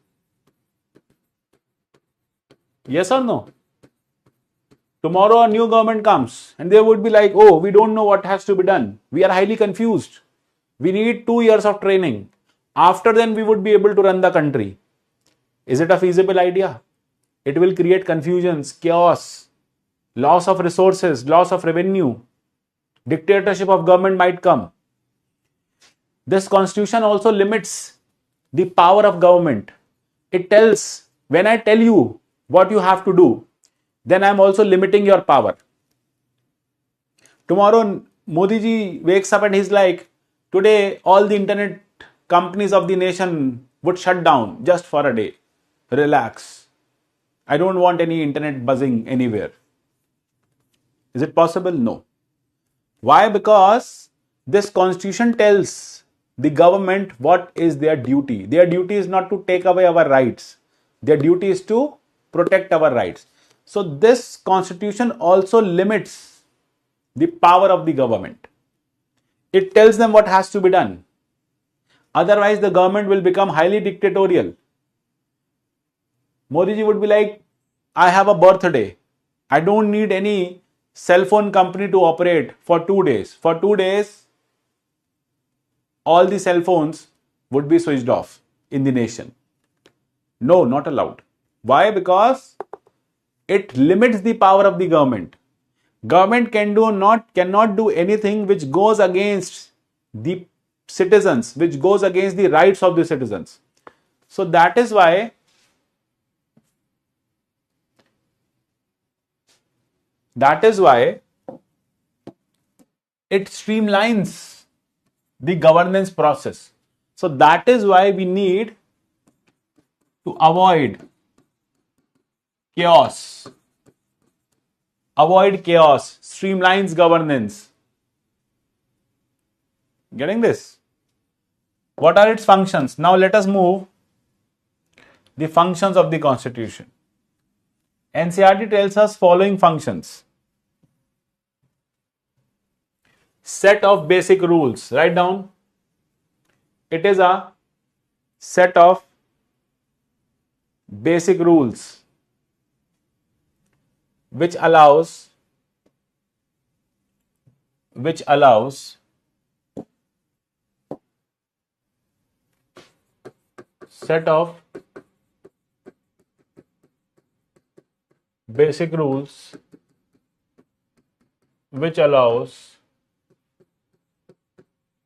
Yes or no? Tomorrow a new government comes and they would be like, oh, we don't know what has to be done. We are highly confused. We need 2 years of training. After then we would be able to run the country. Is it a feasible idea? It will create confusions, chaos, loss of resources, loss of revenue. Dictatorship of government might come. This constitution also limits the power of government. It tells, when I tell you what you have to do, then I am also limiting your power. Tomorrow, Modi ji wakes up and he's like, today all the internet companies of the nation would shut down just for a day. Relax. I don't want any internet buzzing anywhere. Is it possible? No. Why? Because this constitution tells the government what is their duty. Their duty is not to take away our rights. Their duty is to protect our rights. So this constitution also limits the power of the government. It tells them what has to be done. Otherwise, the government will become highly dictatorial. Modi ji would be like, I have a birthday. I don't need any cell phone company to operate for 2 days. For 2 days, all the cell phones would be switched off in the nation. No, not allowed. Why? Because it limits the power of the government. Government cannot do anything which goes against the citizens, which goes against the rights of the citizens. So that is why it streamlines the governance process. So that is why we need to avoid chaos. Avoid chaos, streamlines governance. Getting this? What are its functions? Now let us move the functions of the constitution. NCERT tells us following functions. Set of basic rules. Write down. It is a set of basic rules which allows set of basic rules which allows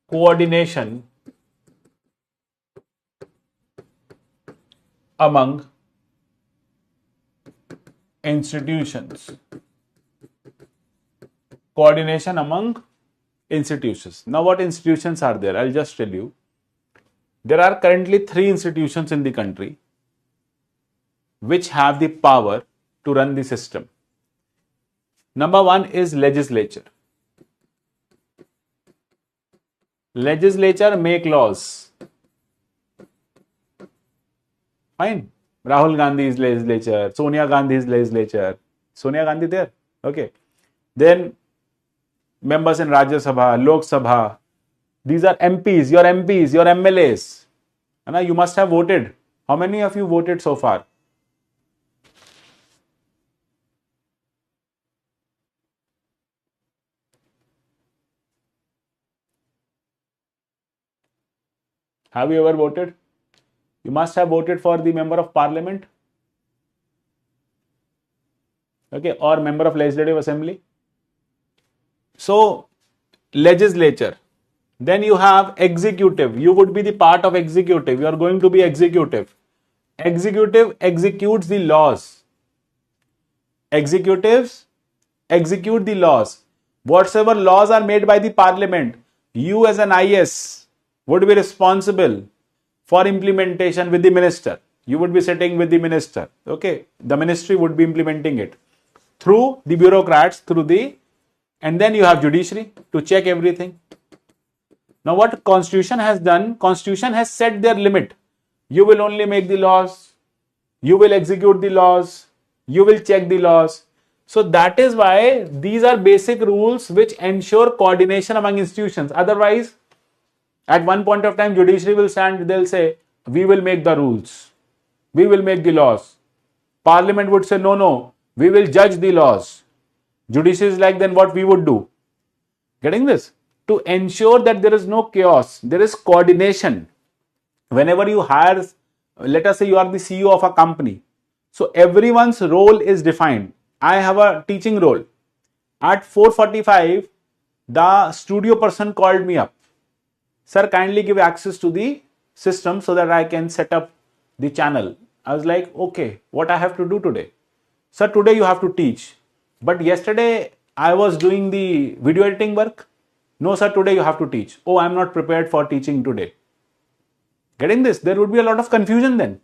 coordination among institutions. Coordination among institutions. Now, what institutions are there? I'll just tell you. There are currently 3 institutions in the country which have the power to run the system. Number 1 is legislature. Legislature make laws. Fine. Rahul Gandhi's legislature, Sonia Gandhi's legislature. Sonia Gandhi there? Okay. Then members in Rajya Sabha, Lok Sabha. These are MPs, your MLAs. And you must have voted. How many of you voted so far? Have you ever voted? You must have voted for the member of parliament, okay, or member of legislative assembly. So, legislature. Then you have executive. You would be the part of executive. You are going to be executive. Executive executes the laws. Executives execute the laws. Whatsoever laws are made by the parliament, you as an IS would be responsible for implementation with the minister. You would be sitting with the minister. Okay. The ministry would be implementing it through the bureaucrats, and then you have judiciary to check everything. Now what Constitution has done, Constitution has set their limit. You will only make the laws, you will execute the laws, you will check the laws. So that is why these are basic rules which ensure coordination among institutions. Otherwise, at one point of time, judiciary will stand, they'll say, we will make the rules, we will make the laws. Parliament would say, no, we will judge the laws. Judiciary is like, then what we would do? Getting this? To ensure that there is no chaos, there is coordination. Whenever you hire, let us say you are the CEO of a company. So everyone's role is defined. I have a teaching role. At 4:45, the studio person called me up. Sir, kindly give access to the system so that I can set up the channel. I was like, okay, what I have to do today? Sir, today you have to teach. But yesterday I was doing the video editing work. No, sir, today you have to teach. Oh, I'm not prepared for teaching today. Getting this? There would be a lot of confusion then.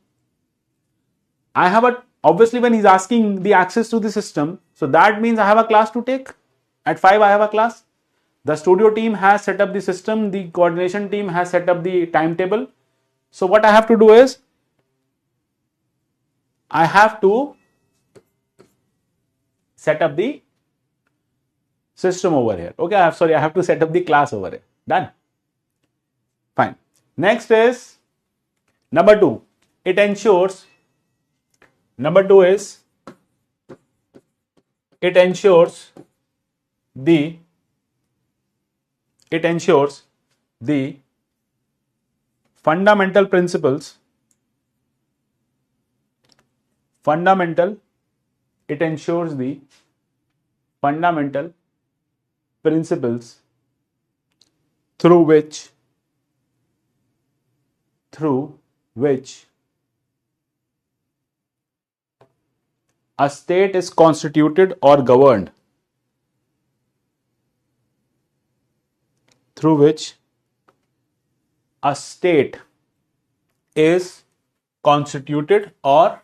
Obviously when he's asking the access to the system, so that means I have a class to take. At 5 I have a class. The studio team has set up the system, the coordination team has set up the timetable. So what I have to do is, I have to set up the system over here. Okay, I have to set up the class over here. Done. Fine. Next is number 2. It ensures the fundamental principles. It ensures the fundamental principles through which a state is constituted or governed. Through which a state is constituted or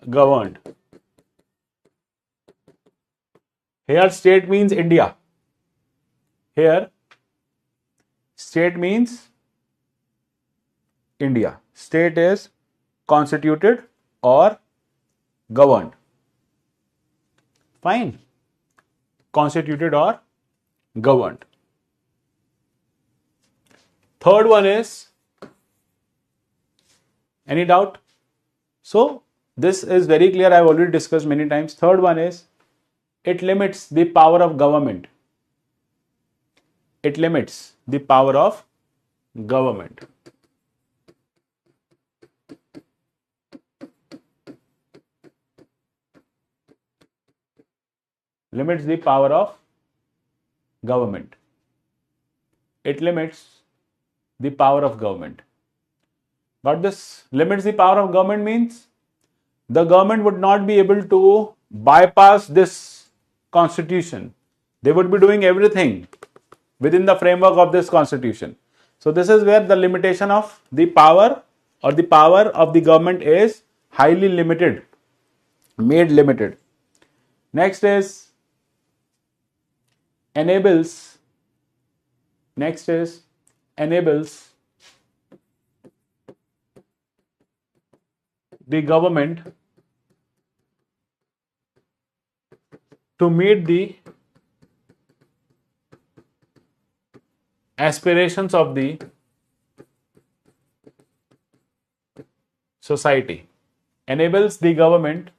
governed. Here state means India. Here state means India. State is constituted or governed. Fine. Constituted or governed. Third one is, any doubt? So this is very clear. I've already discussed many times. Third one is, it limits the power of government. It limits the power of government. Limits the power of government. It limits the power of government. What this limits the power of government means? The government would not be able to bypass this constitution. They would be doing everything within the framework of this constitution. So this is where the limitation of the power or the power of the government is highly limited, made limited. Next is enables the government to meet the aspirations of the society. Enables the government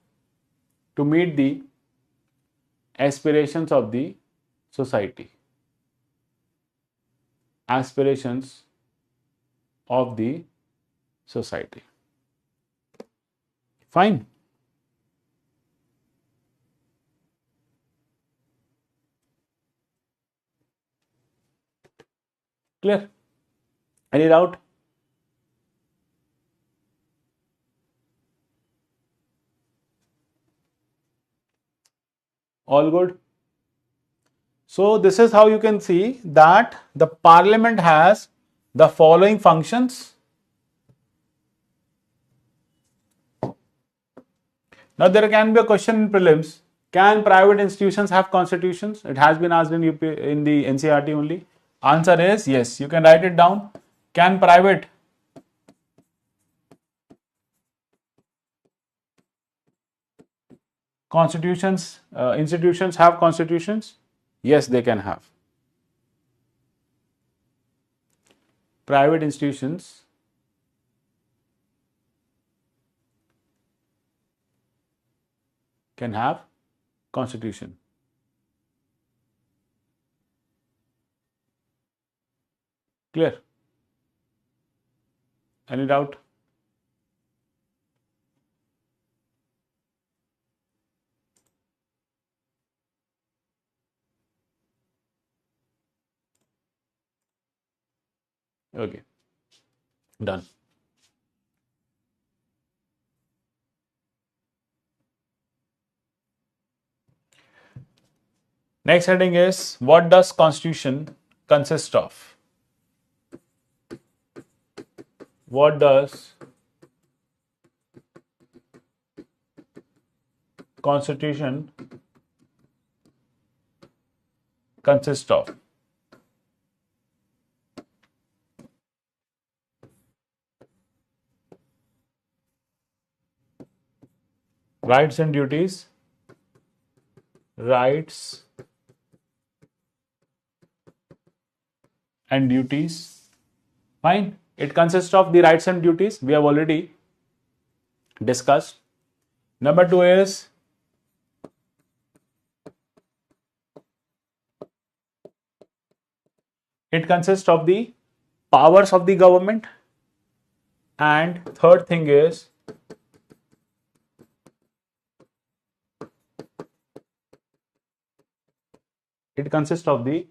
to meet the aspirations of the society. Aspirations of the society. Fine. Clear? Any doubt? All good? So this is how you can see that the parliament has the following functions. Now there can be a question in prelims. Can private institutions have constitutions? It has been asked in in the NCERT only. Answer is yes. You can write it down. Can private institutions have constitutions? Yes, they can have. Private institutions can have constitution. Clear? Any doubt? Okay. Done. Next heading is, what does constitution consist of? What does constitution consist of? Rights and duties. Rights and duties. Fine. It consists of the rights and duties. We have already discussed. Number 2 is it consists of the powers of the government. And third thing is it consists of the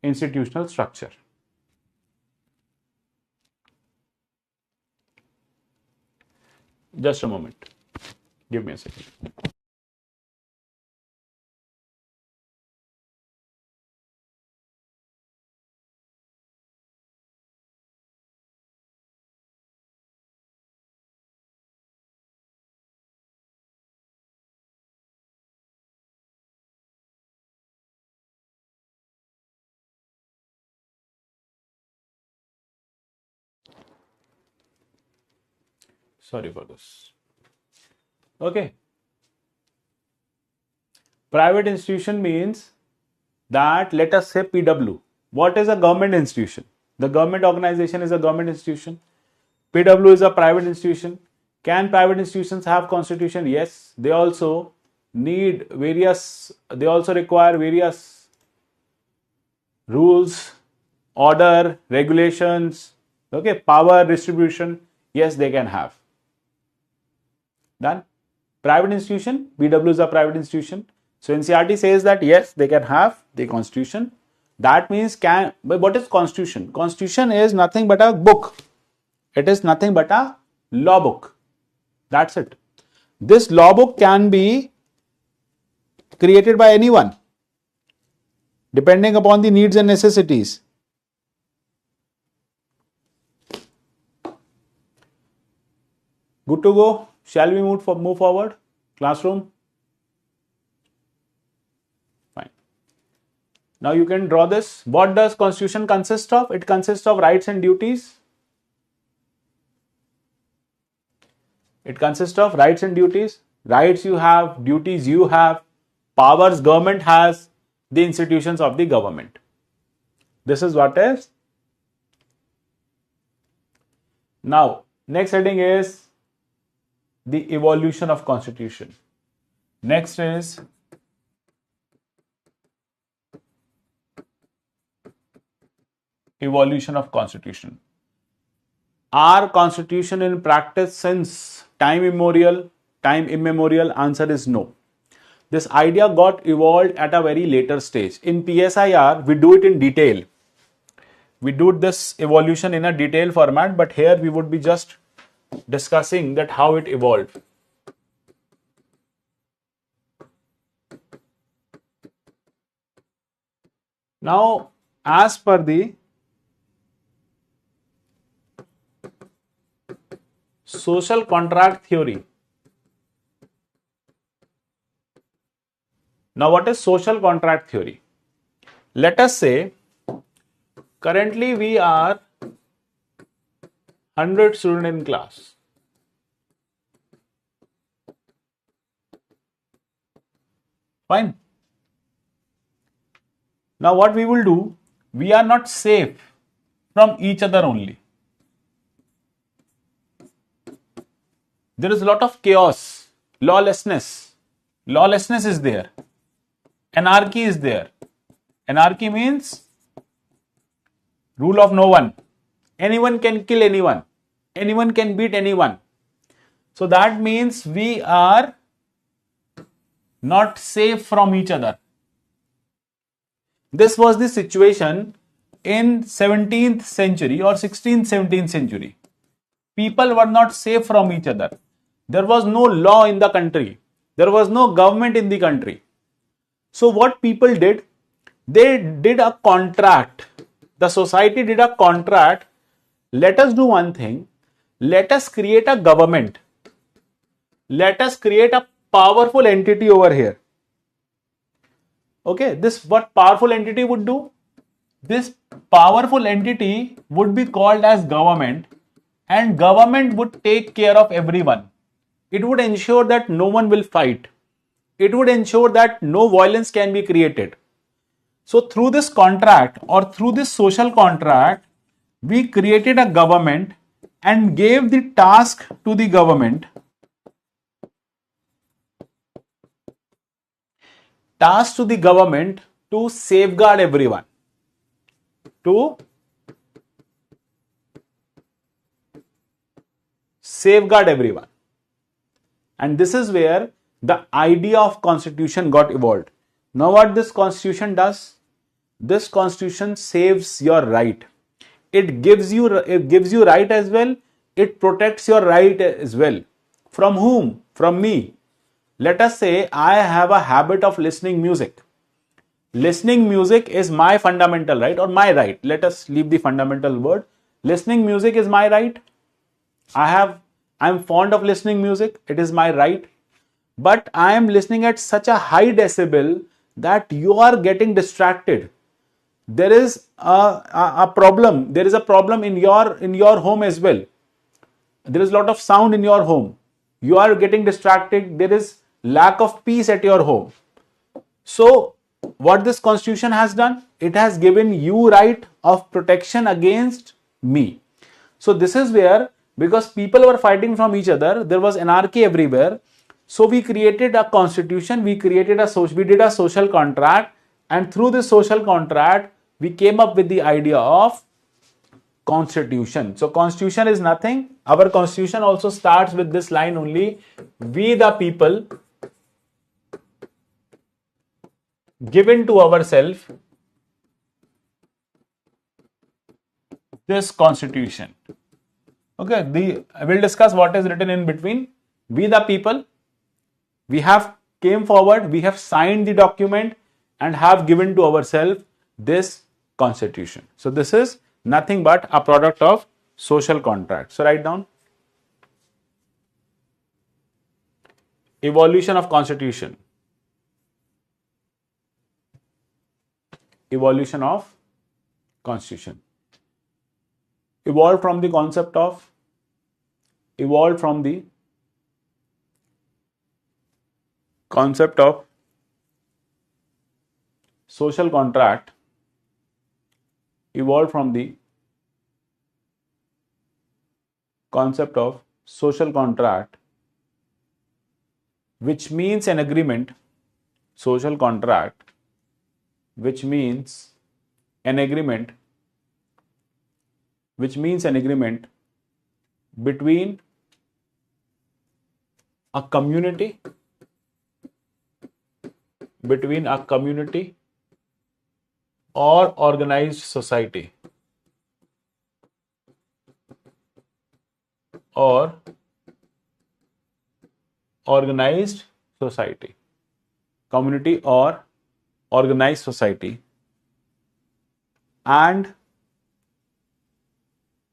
institutional structure. Just a moment. Give me a second. Sorry for this. Okay. Private institution means that, let us say PW. What is a government institution? The government organization is a government institution. PW is a private institution. Can private institutions have constitution? Yes. They also require various rules, order, regulations, okay, power distribution. Yes, they can have. Done. Private institution, PW is a private institution. So NCERT says that yes, they can have the constitution. That means but what is constitution? Constitution is nothing but a book. It is nothing but a law book. That's it. This law book can be created by anyone, depending upon the needs and necessities. Good to go. Shall we move forward? Classroom? Fine. Now you can draw this. What does constitution consist of? It consists of rights and duties. It consists of rights and duties. Rights you have, duties you have, powers government has, the institutions of the government. This is what is. Now, next heading is the evolution of constitution. Next is evolution of constitution. Are constitution in practice since time immemorial? Answer is no. This idea got evolved at a very later stage. In PSIR, we do it in detail. We do this evolution in a detailed format, but here we would be just discussing that how it evolved. Now, as per the social contract theory. Now, what is social contract theory? Let us say currently we are 100 students in class. Fine. Now, what we will do, we are not safe from each other only. There is a lot of chaos, lawlessness. Lawlessness is there. Anarchy is there. Anarchy means rule of no one. Anyone can kill anyone. Anyone can beat anyone. So that means we are not safe from each other. This was the situation in 17th century or 16th, 17th century. People were not safe from each other. There was no law in the country. There was no government in the country. So what people did, they did a contract. The society did a contract. Let us do one thing. Let us create a government. Let us create a powerful entity over here. Okay, this what powerful entity would do? This powerful entity would be called as government, and government would take care of everyone. It would ensure that no one will fight. It would ensure that no violence can be created. So through this contract or through this social contract, we created a government and gave the task to the government. Task to the government to safeguard everyone. To safeguard everyone. And this is where the idea of constitution got evolved. Now what this constitution does? This constitution saves your right. It gives you right as well. It protects your right as well. From whom? From me. Let us say I have a habit of listening music. Listening music is my fundamental right or my right. Let us leave the fundamental word. Listening music is my right. I am fond of listening music. It is my right. But I am listening at such a high decibel that you are getting distracted. There is a problem. There is a problem in your home as well. There is a lot of sound in your home. You are getting distracted. There is lack of peace at your home. So what this constitution has done? It has given you right of protection against me. So this is where, because people were fighting from each other, there was anarchy everywhere. So we created a constitution, we did a social contract, and through this social contract, we came up with the idea of constitution. So constitution is nothing. Our constitution also starts with this line only: we the people given to ourselves this constitution. Okay, we'll discuss what is written in between. We the people, we have came forward, we have signed the document and have given to ourselves this constitution. So this is nothing but a product of social contract. So write down evolution of constitution. Evolution of constitution. Evolved from the concept of social contract, evolved from the concept of social contract, which means an agreement. Social contract, which means an agreement between a community or organized society, community or organized society, and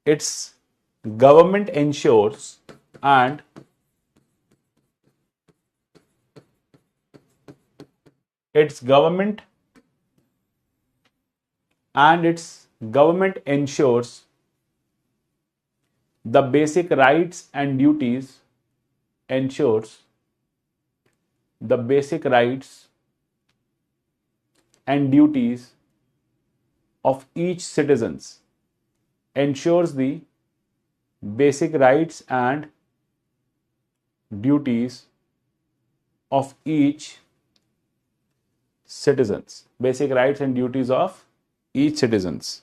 its government ensures and its government ensures the basic rights and duties ensures the basic rights and duties of each citizens, ensures the basic rights and duties of each citizens, basic rights and duties of each citizens.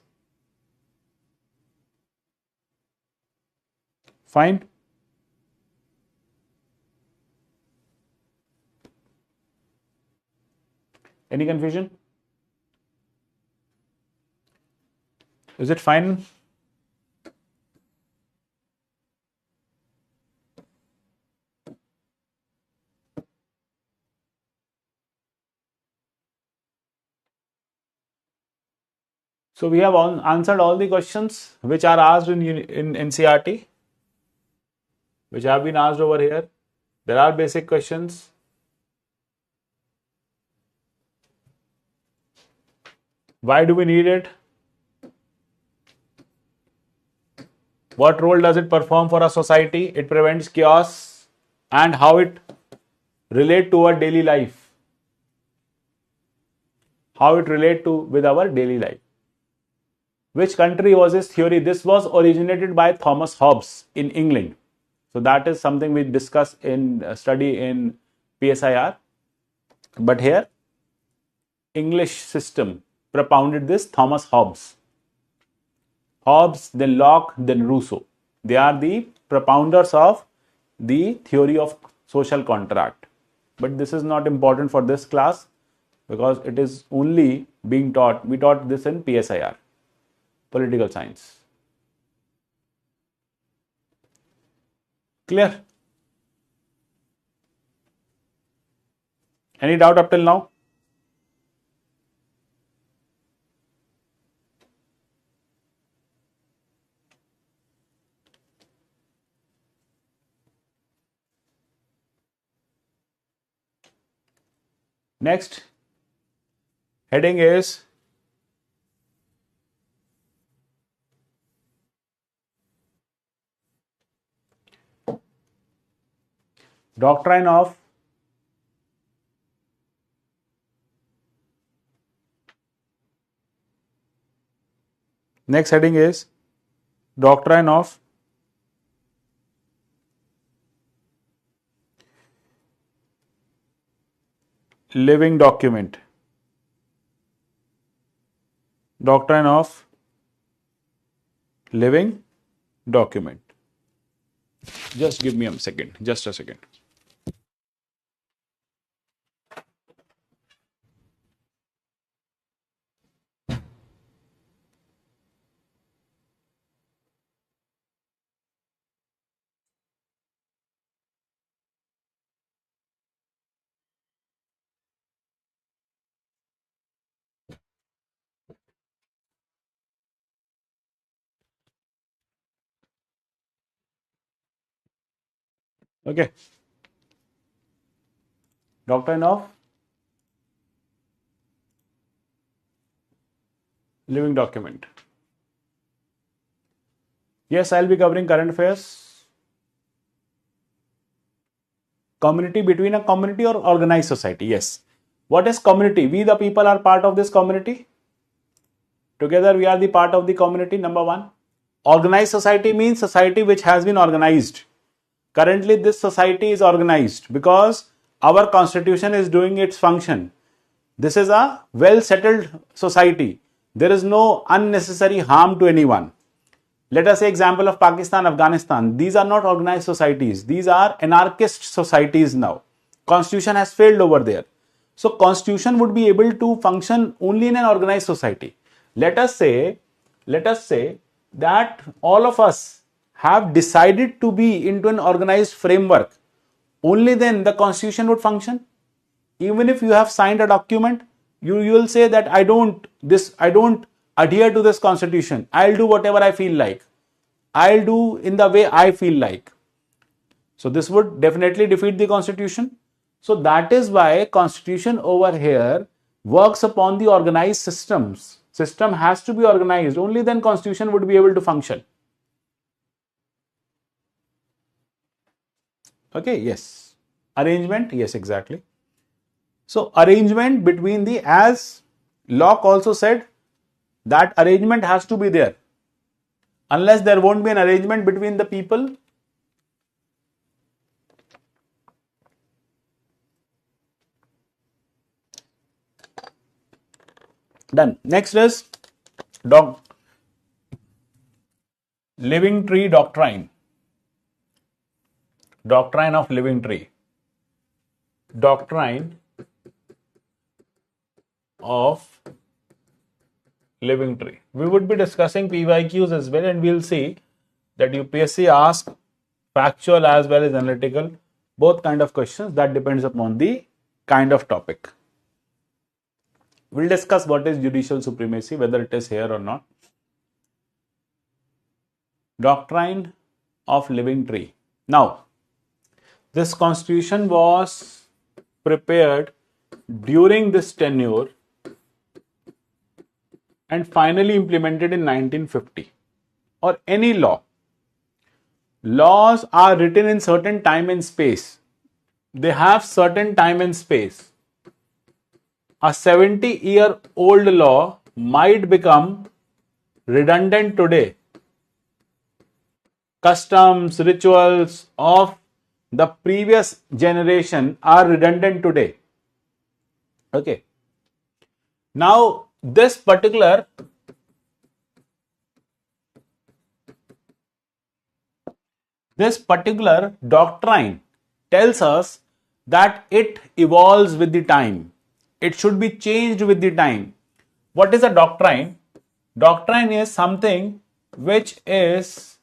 Fine. Any confusion? Is it fine? So we have answered all the questions which are asked in NCERT, which have been asked over here. There are basic questions. Why do we need it? What role does it perform for a society? It prevents chaos, and how it relate to our daily life. How it relate to with our daily life. Which country was this theory? This was originated by Thomas Hobbes in England. So that is something we discuss in study in PSIR. But here, English system propounded this Thomas Hobbes. Hobbes, then Locke, then Rousseau. They are the propounders of the theory of social contract. But this is not important for this class because it is only being taught. We taught this in PSIR, political science. Clear? Any doubt up till now? Next heading is doctrine of next heading is doctrine of living document. Doctrine of living document. Just give me a second. Just a second. Okay. Doctrine of living document. Yes, I'll be covering current affairs. Community, between a community or organized society. Yes. What is community? We the people are part of this community. Together we are the part of the community, number one. Organized society means society which has been organized. Currently this society is organized because our constitution is doing its function. This is a well settled society. There is no unnecessary harm to anyone. Let us say example of Pakistan, Afghanistan. These are not organized societies. These are anarchist societies now. Constitution has failed over there. So constitution would be able to function only in an organized society. Let us say that all of us have decided to be into an organized framework. Only then the constitution would function. Even if you have signed a document, you will say that I don't adhere to this constitution. I'll do whatever I feel like. I'll do in the way I feel like. So this would definitely defeat the constitution. So that is why constitution over here works upon the organized systems. System has to be organized. Only then constitution would be able to function. Okay, yes. Arrangement, yes, exactly. So arrangement between the, as Locke also said, that arrangement has to be there. Unless there won't be an arrangement between the people, done. Next is living tree doctrine. Doctrine of living tree. Doctrine of living tree. We would be discussing PYQs as well, and we'll see that UPSC asks factual as well as analytical, both kind of questions. That depends upon the kind of topic. We'll discuss what is judicial supremacy, whether it is here or not. Doctrine of living tree. Now, this constitution was prepared during this tenure and finally implemented in 1950. Or any law. Laws are written in certain time and space. They have certain time and space. A 70-year-old law might become redundant today. Customs, rituals of the previous generation are redundant today. Okay. Now, this particular doctrine tells us that it evolves with the time. It should be changed with the time. What is a doctrine? Doctrine is something which is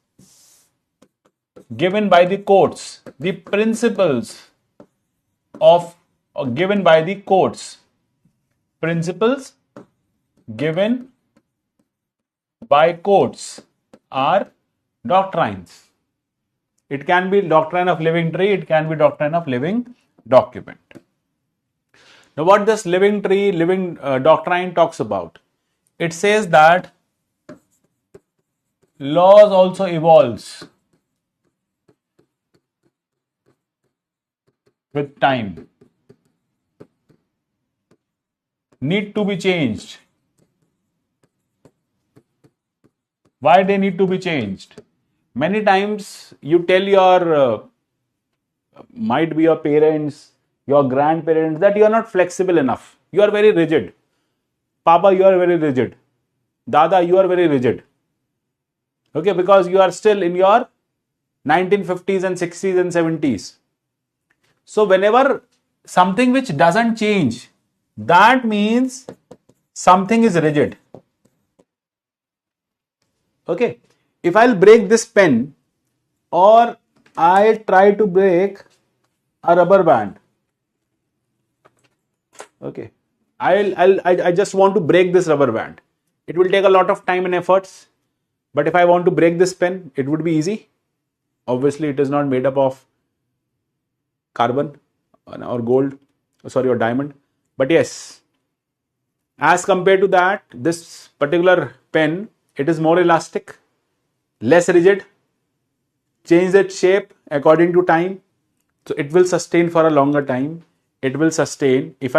given by the courts, the principles of given by the courts, principles given by courts are doctrines. It can be doctrine of living tree, it can be doctrine of living document. Now, what this living tree, doctrine talks about? It says that laws also evolves with time, need to be changed. Why they need to be changed? Many times you tell your, might be your parents, your grandparents, that you are not flexible enough. You are very rigid. Papa, you are very rigid. Dada, you are very rigid. Okay, because you are still in your 1950s and 60s and 70s. So whenever something which doesn't change, that means something is rigid. Okay. If I'll break this pen or I try to break a rubber band. Okay. I just want to break this rubber band. It will take a lot of time and efforts. But if I want to break this pen, it would be easy. Obviously, it is not made up of carbon or gold, or diamond. But yes, as compared to that, this particular pen, it is more elastic, less rigid, change its shape according to time. So it will sustain for a longer time. It will sustain. If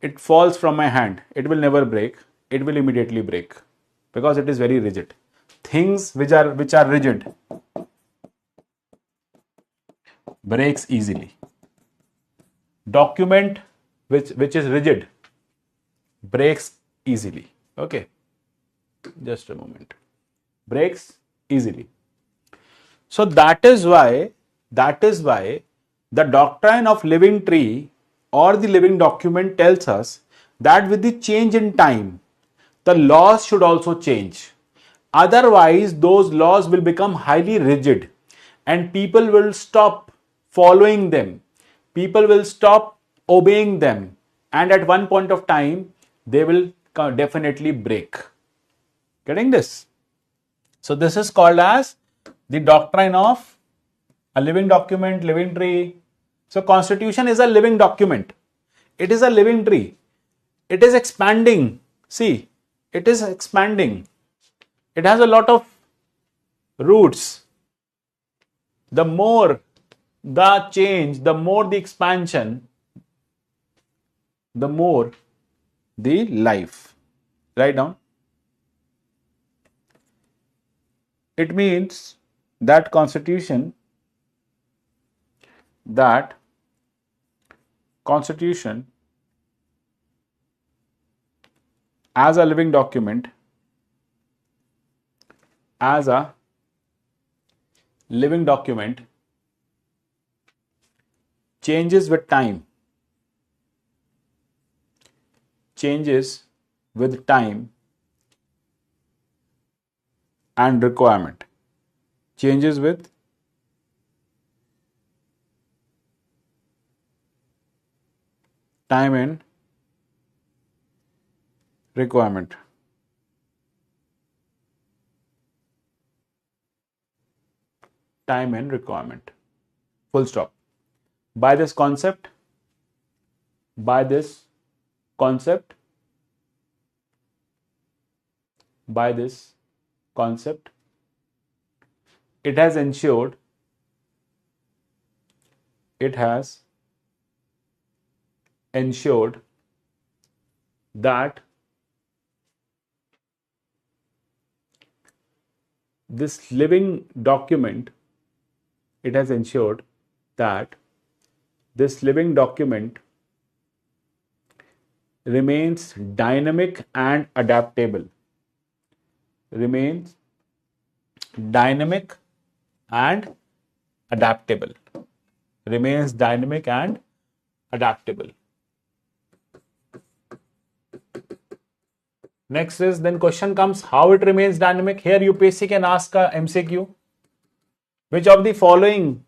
it falls from my hand, it will never break. It will immediately break because it is very rigid. Things which are rigid breaks easily. Document which is rigid breaks easily. Okay, just a moment. Breaks easily. So that is why the doctrine of living tree or the living document tells us that with the change in time, the laws should also change. Otherwise, those laws will become highly rigid and people will stop following them. People will stop obeying them. And at one point of time, they will definitely break. Getting this? So this is called as the doctrine of a living document, living tree. So constitution is a living document. It is a living tree. It is expanding. See, it is expanding. It has a lot of roots. The more the change, the more the expansion, the more the life. Write down. It means that constitution as a living document, changes with time, and requirement. Changes with time and requirement. Time and requirement. Full stop. By this concept, it has ensured that this living document remains dynamic and adaptable. Remains dynamic and adaptable. Next is, then question comes, how it remains dynamic. Here UPSC can ask a MCQ. Which of the following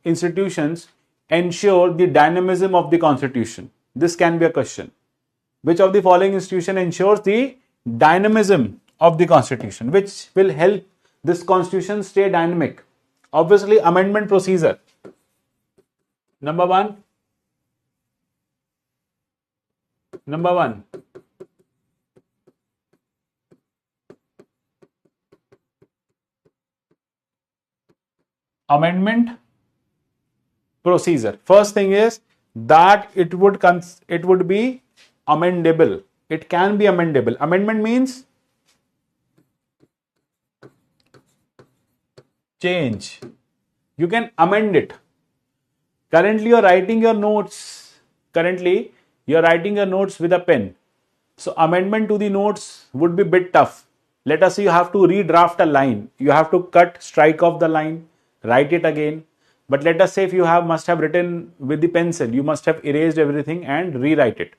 institutions ensure the dynamism of the constitution? This can be a question. Which of the following institution ensures the dynamism of the constitution? Which will help this constitution stay dynamic? Obviously, amendment procedure. Number one. Amendment procedure. First thing is that it would be amendable. It can be amendable. Amendment means change. You can amend it. Currently you are writing your notes with a pen. So amendment to the notes would be a bit tough. Let us say you have to redraft a line. You have to strike off the line, write it again. But let us say if you must have written with the pencil, you must have erased everything and rewrite it.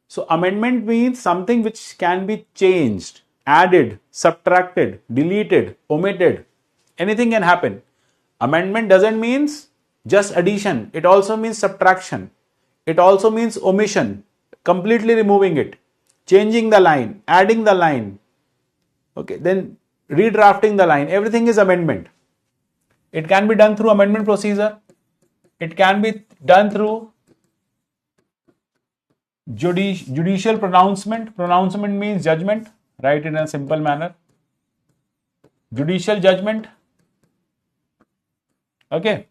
So amendment means something which can be changed, added, subtracted, deleted, omitted. Anything can happen. Amendment doesn't mean just addition. It also means subtraction. It also means omission, completely removing it, changing the line, adding the line. Okay, then redrafting the line. Everything is amendment. It can be done through amendment procedure. It can be done through judicial pronouncement. Pronouncement means judgment. Write in a simple manner. Judicial judgment. Okay.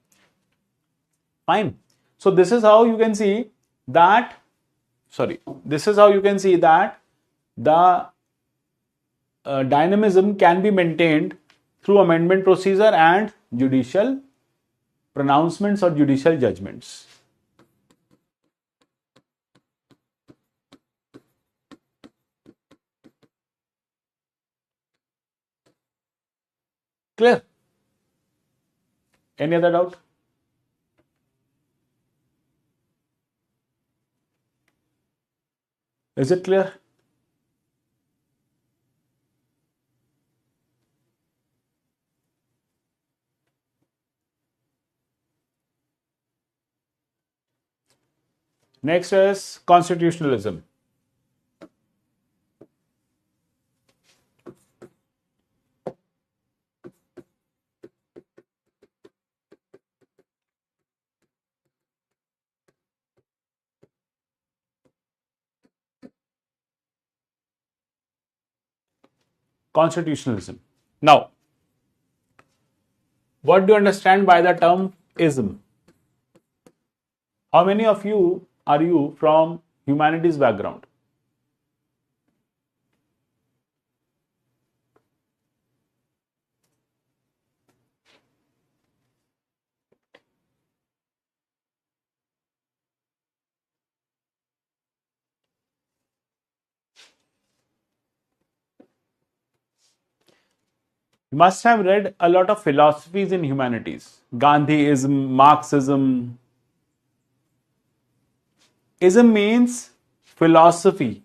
Fine. So this is how you can see that. This is how you can see that the dynamism can be maintained through amendment procedure and judicial pronouncements or judicial judgments. Clear? Any other doubt? Is it clear? Next is constitutionalism. Constitutionalism. Now, what do you understand by the term ism? How many of you are you from humanities background? You must have read a lot of philosophies in humanities. Gandhiism, Marxism. Ism means philosophy.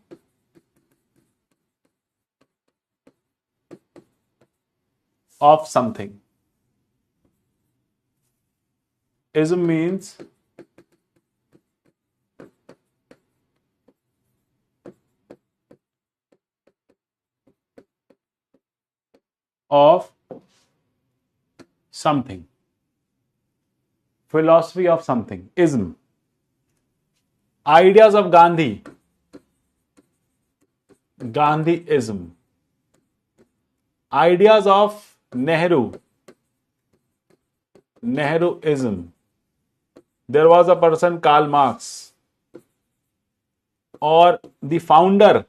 Of something. Ism means of something. Philosophy of something. Ism. Ideas of Gandhi. Gandhiism. Ideas of Nehru. Nehruism. There was a person, Karl Marx, or the founder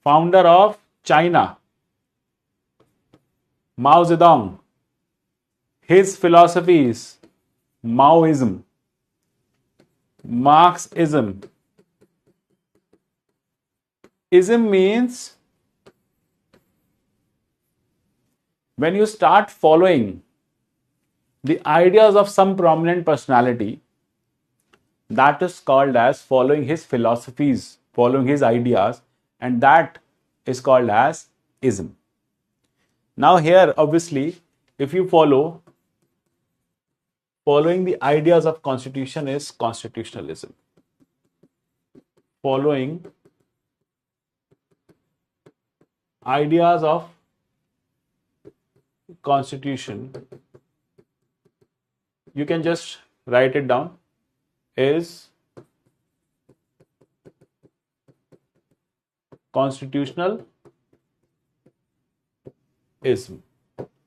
of China, Mao Zedong. His philosophy is Maoism, Marxism. Ism means when you start following the ideas of some prominent personality, that is called as following his philosophies, following his ideas, and that is called as ism. Now here, obviously, if you following the ideas of constitution is constitutionalism. Following ideas of constitution, you can just write it down, is constitutionalism.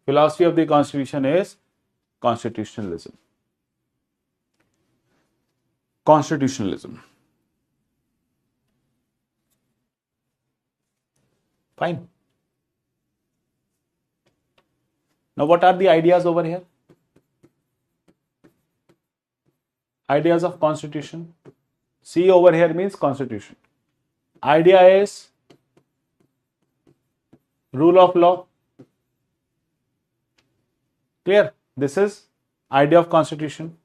Philosophy of the constitution is constitutionalism. Constitutionalism. Fine. Now, what are the ideas over here? Ideas of constitution. C over here means constitution. Idea is rule of law. Clear? This is idea of constitution.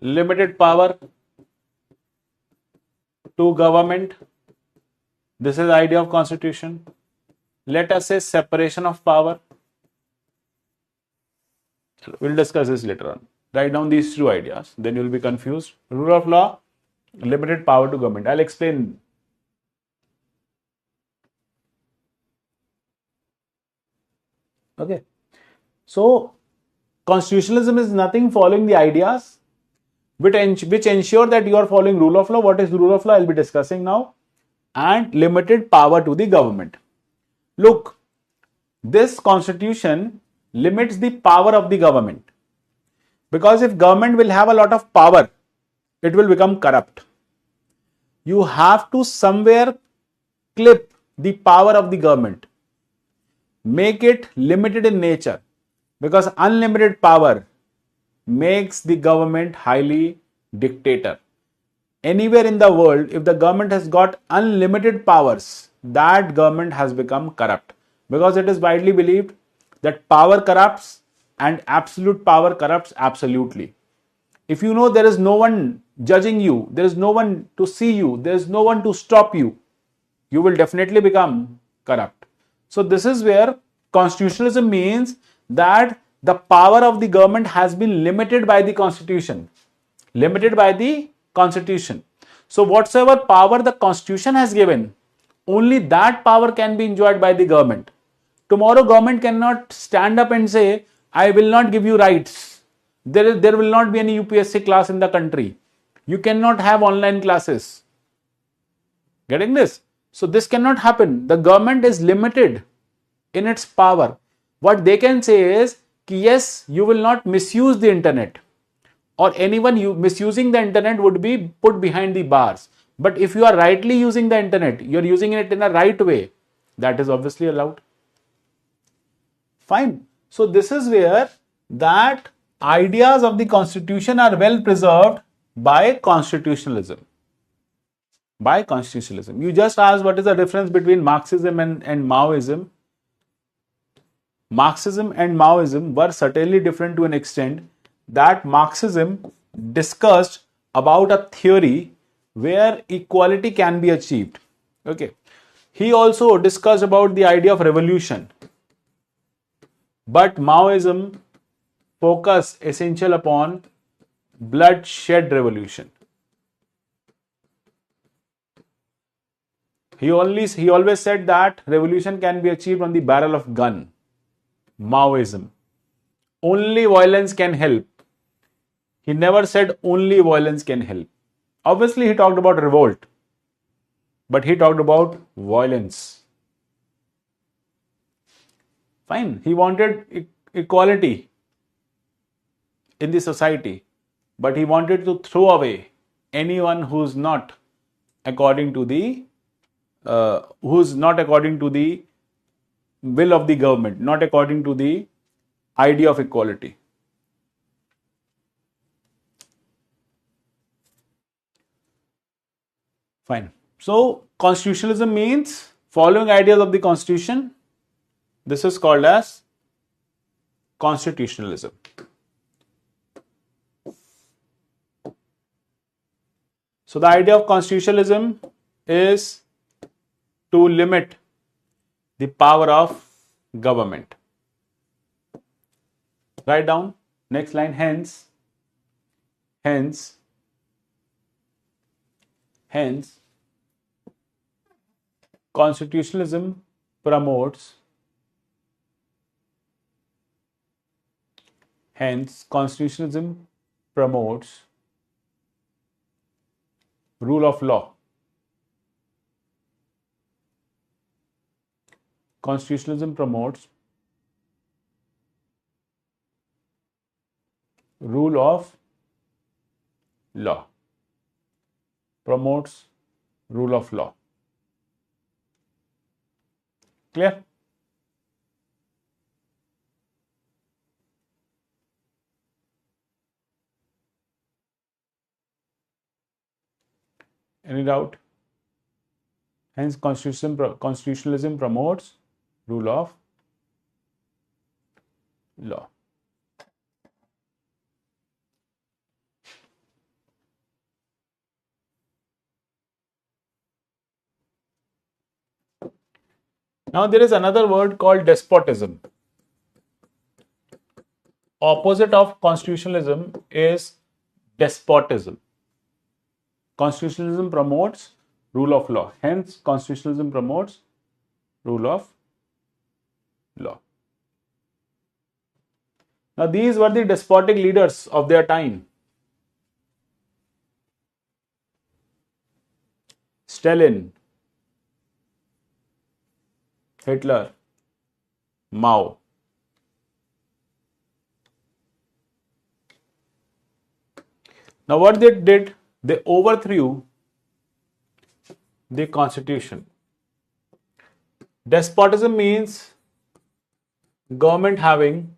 Limited power to government. This is idea of constitution. Let us say separation of power. We'll discuss this later on. Write down these two ideas, then you'll be confused. Rule of law, limited power to government. I'll explain. Okay. So, constitutionalism is nothing following the ideas which ensure that you are following rule of law. What is rule of law? I'll be discussing now. And limited power to the government. Look, this constitution limits the power of the government. Because if government will have a lot of power, it will become corrupt. You have to somewhere clip the power of the government. Make it limited in nature. Because unlimited power makes the government highly dictator. Anywhere in the world, if the government has got unlimited powers, that government has become corrupt. Because it is widely believed that power corrupts and absolute power corrupts absolutely. If you know there is no one judging you, there is no one to see you, there is no one to stop you, you will definitely become corrupt. So this is where constitutionalism means that the power of the government has been limited by the constitution. Limited by the constitution. So whatsoever power the constitution has given, only that power can be enjoyed by the government. Tomorrow government cannot stand up and say, I will not give you rights. There will not be any UPSC class in the country. You cannot have online classes. Getting this? So this cannot happen. The government is limited in its power. What they can say is, yes, you will not misuse the internet, or anyone misusing the internet would be put behind the bars. But if you are rightly using the internet, you are using it in a right way, that is obviously allowed. Fine. So this is where that ideas of the constitution are well preserved by constitutionalism. By constitutionalism. You just asked what is the difference between Marxism and Maoism. Marxism and Maoism were certainly different to an extent that Marxism discussed about a theory where equality can be achieved. Okay. He also discussed about the idea of revolution. But Maoism focus essential upon bloodshed revolution. He always said that revolution can be achieved on the barrel of gun. Maoism. Only violence can help. He never said only violence can help. Obviously, he talked about revolt, but he talked about violence. Fine. He wanted equality in the society, but he wanted to throw away anyone who's not according to the will of the government, not according to the idea of equality. Fine. So constitutionalism means following ideas of the constitution. This is called as constitutionalism. So the idea of constitutionalism is to limit the power of government. Write down next line. Hence, constitutionalism promotes rule of law. Constitutionalism promotes rule of law. Promotes rule of law. Clear? Any doubt? Hence, constitutionalism promotes rule of law. Now there is another word called despotism. Opposite of constitutionalism is despotism. Constitutionalism promotes rule of law. Hence, constitutionalism promotes rule of law. Now, these were the despotic leaders of their time. Stalin, Hitler, Mao. Now, what they did, they overthrew the constitution. Despotism means government having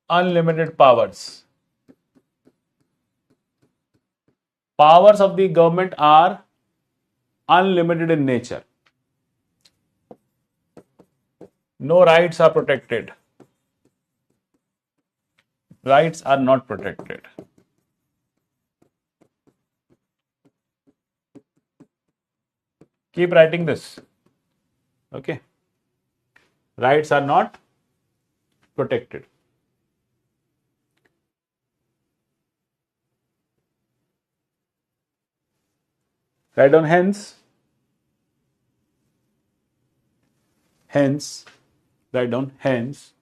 unlimited powers. Powers of the government are unlimited in nature. No rights are protected. Rights are not protected. Keep writing this. Okay. Rights are not protected. Write down hence. Write down hence.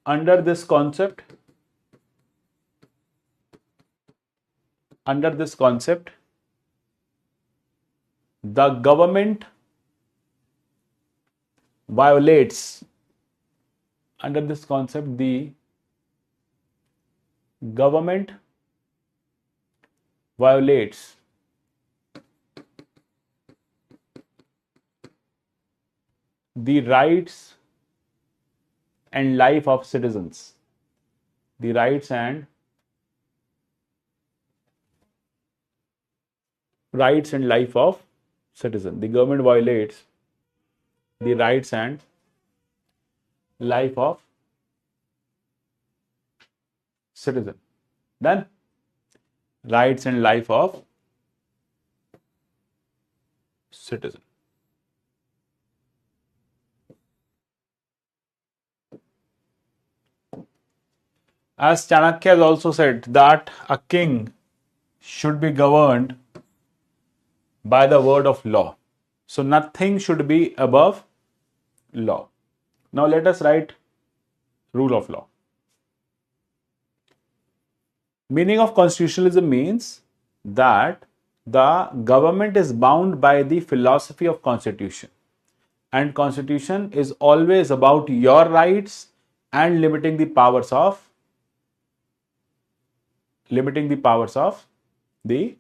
Under this concept, under this concept, the government violates, under this concept, the government violates the rights and life of citizens. The rights and life of citizen. The government violates the rights and life of citizen. Done? Rights and life of citizen. As Chanakya has also said that a king should be governed by the word of law. So nothing should be above law. Now let us write rule of law. Meaning of constitutionalism means that the government is bound by the philosophy of constitution, and constitution is always about your rights and limiting the powers of the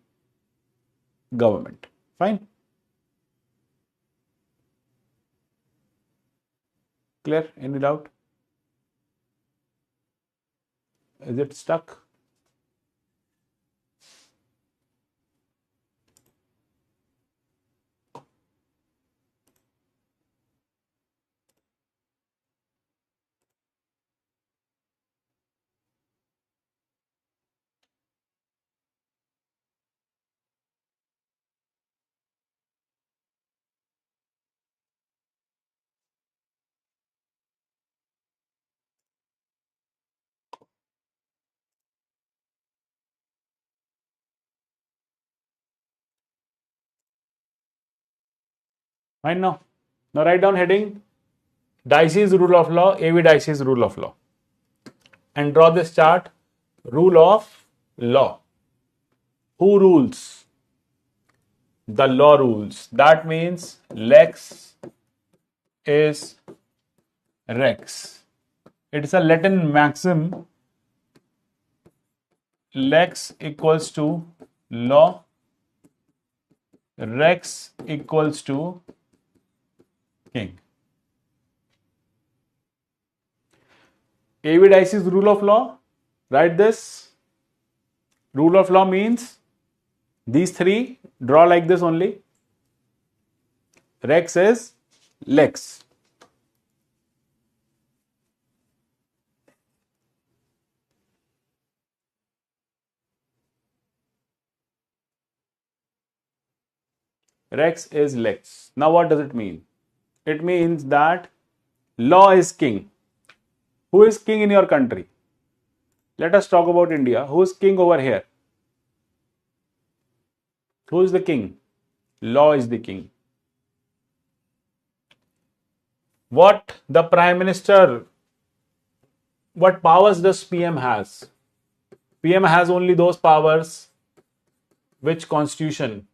government. Fine. Clear? Any doubt? Is it stuck? Fine now. Now write down heading Dicey's rule of law, A.V. Dicey's rule of law, and draw this chart. Rule of law. Who rules? The law rules. That means lex is rex. It is a Latin maxim. Lex equals to law. Rex equals to king. A.V. Dicey's rule of law. Write this. Rule of law means these three. Draw like this only. Rex is lex. Rex is lex. Now what does it mean? It means that law is king. Who is king in your country? Let us talk about India. Who is king over here? Who is the king? Law is the king. What the Prime Minister, what powers does PM has? PM has only those powers which Constitution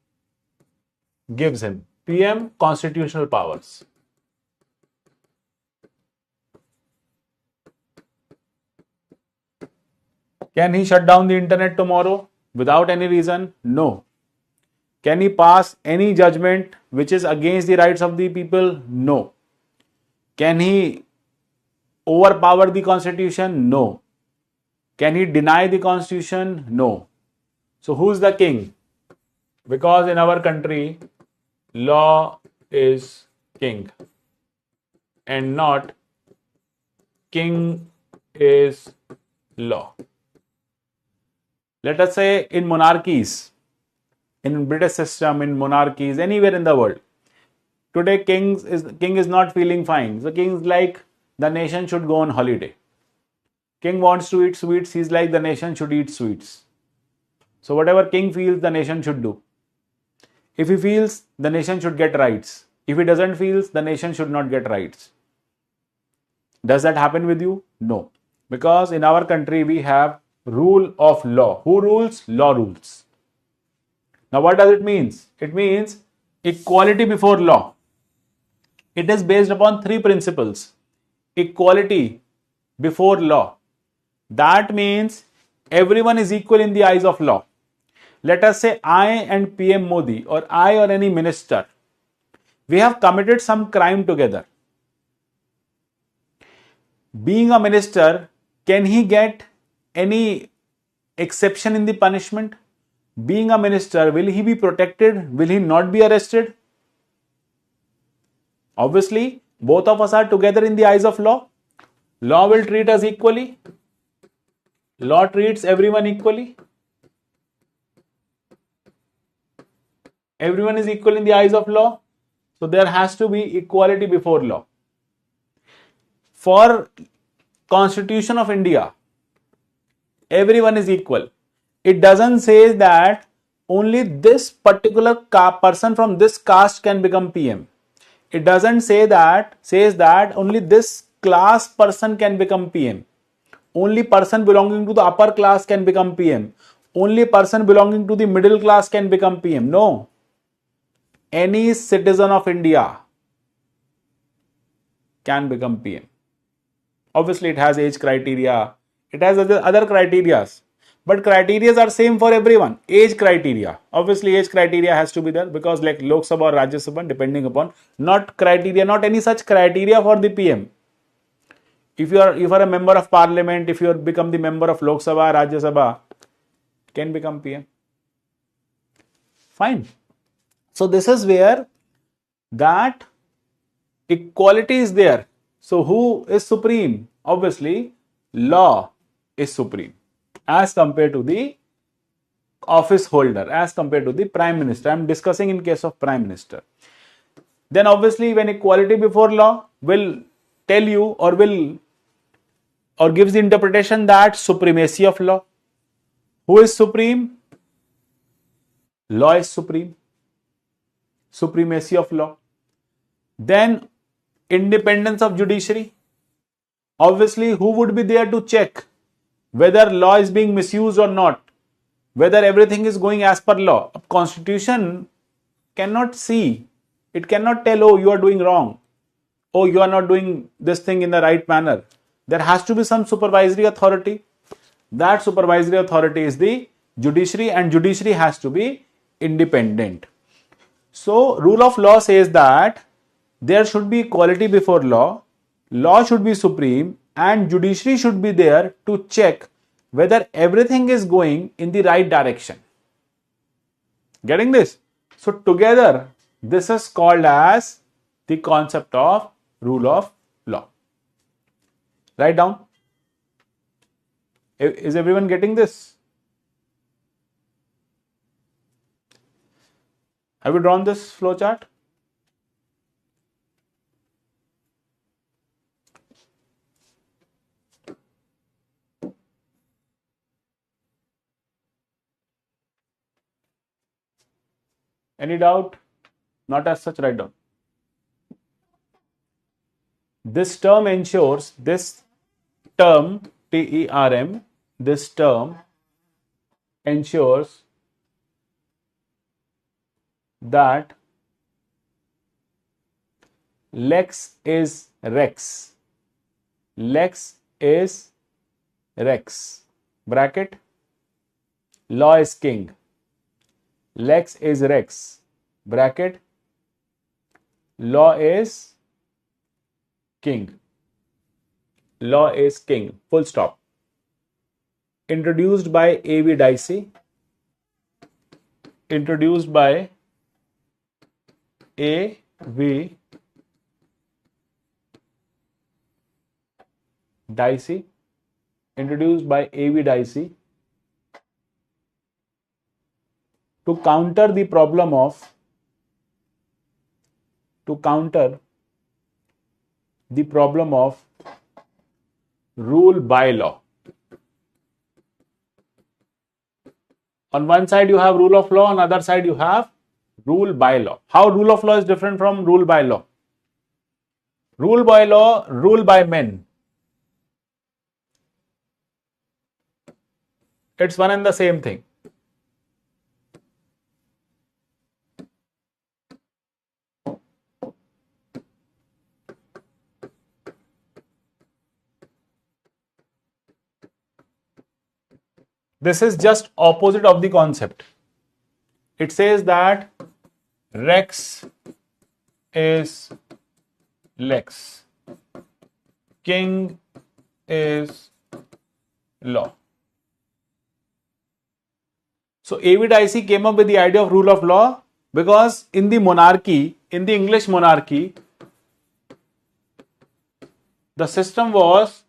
gives him. PM, constitutional powers. Can he shut down the internet tomorrow without any reason? No. Can he pass any judgment which is against the rights of the people? No. Can he overpower the constitution? No. Can he deny the constitution? No. So who is the king? Because in our country, law is king and not king is law. Let us say in monarchies, in British system, in monarchies, anywhere in the world, today king is not feeling fine. So king is like, the nation should go on holiday. King wants to eat sweets. He's like, the nation should eat sweets. So whatever king feels, the nation should do. If he feels, the nation should get rights. If he doesn't feel, the nation should not get rights. Does that happen with you? No. Because in our country, we have rule of law. Who rules? Law rules. Now what does it mean? It means equality before law. It is based upon three principles. Equality before law. That means everyone is equal in the eyes of law. Let us say I and PM Modi, or I or any minister, we have committed some crime together. Being a minister, can he get any exception in the punishment? Being a minister, will he be protected? Will he not be arrested? Obviously, both of us are together in the eyes of law. Law will treat us equally. Law treats everyone equally. Everyone is equal in the eyes of law. So there has to be equality before law. For Constitution of India, everyone is equal. It doesn't say that only this particular person from this caste can become PM. It doesn't say that, says that only this class person can become PM. Only person belonging to the upper class can become PM. Only person belonging to the middle class can become PM. No. Any citizen of India can become PM. Obviously, it has age criteria. It has other criteria. But criteria are same for everyone. Age criteria. Obviously, age criteria has to be there because like Lok Sabha or Rajya Sabha, depending upon, not criteria, not any such criteria for the PM. If you are a member of parliament, if you become the member of Lok Sabha, Rajya Sabha, can become PM. Fine. So this is where that equality is there. So who is supreme? Obviously, law is supreme as compared to the office holder, as compared to the prime minister. I am discussing in case of prime minister. Then obviously when equality before law will tell you or gives the interpretation that supremacy of law. Who is supreme? Law is supreme. Supremacy of law. Then independence of judiciary. Obviously, who would be there to check whether law is being misused or not? Whether everything is going as per law. A constitution cannot see. It cannot tell, oh, you are doing wrong. Oh, you are not doing this thing in the right manner. There has to be some supervisory authority. That supervisory authority is the judiciary, and judiciary has to be independent. So, rule of law says that there should be equality before law, law should be supreme, and judiciary should be there to check whether everything is going in the right direction. Getting this? So, together, this is called as the concept of rule of law. Write down. Is everyone getting this? Have you drawn this flowchart? Any doubt? Not as such, write down. This term ensures, this term, TERM, this term ensures that lex is rex. Lex is rex. Bracket. Law is king. Lex is rex. Bracket. Law is king. Law is king. Full stop. Introduced by A.V. Dicey. Introduced by A.V. Dicey. Introduced by A.V. Dicey to counter the problem of rule by law. On one side you have rule of law, on the other side you have rule by law. How rule of law is different from rule by law? Rule by law, rule by men. It's one and the same thing. This is just opposite of the concept. It says that Rex is lex. King is law. So Avid came up with the idea of rule of law because in the monarchy, in the English monarchy, the system was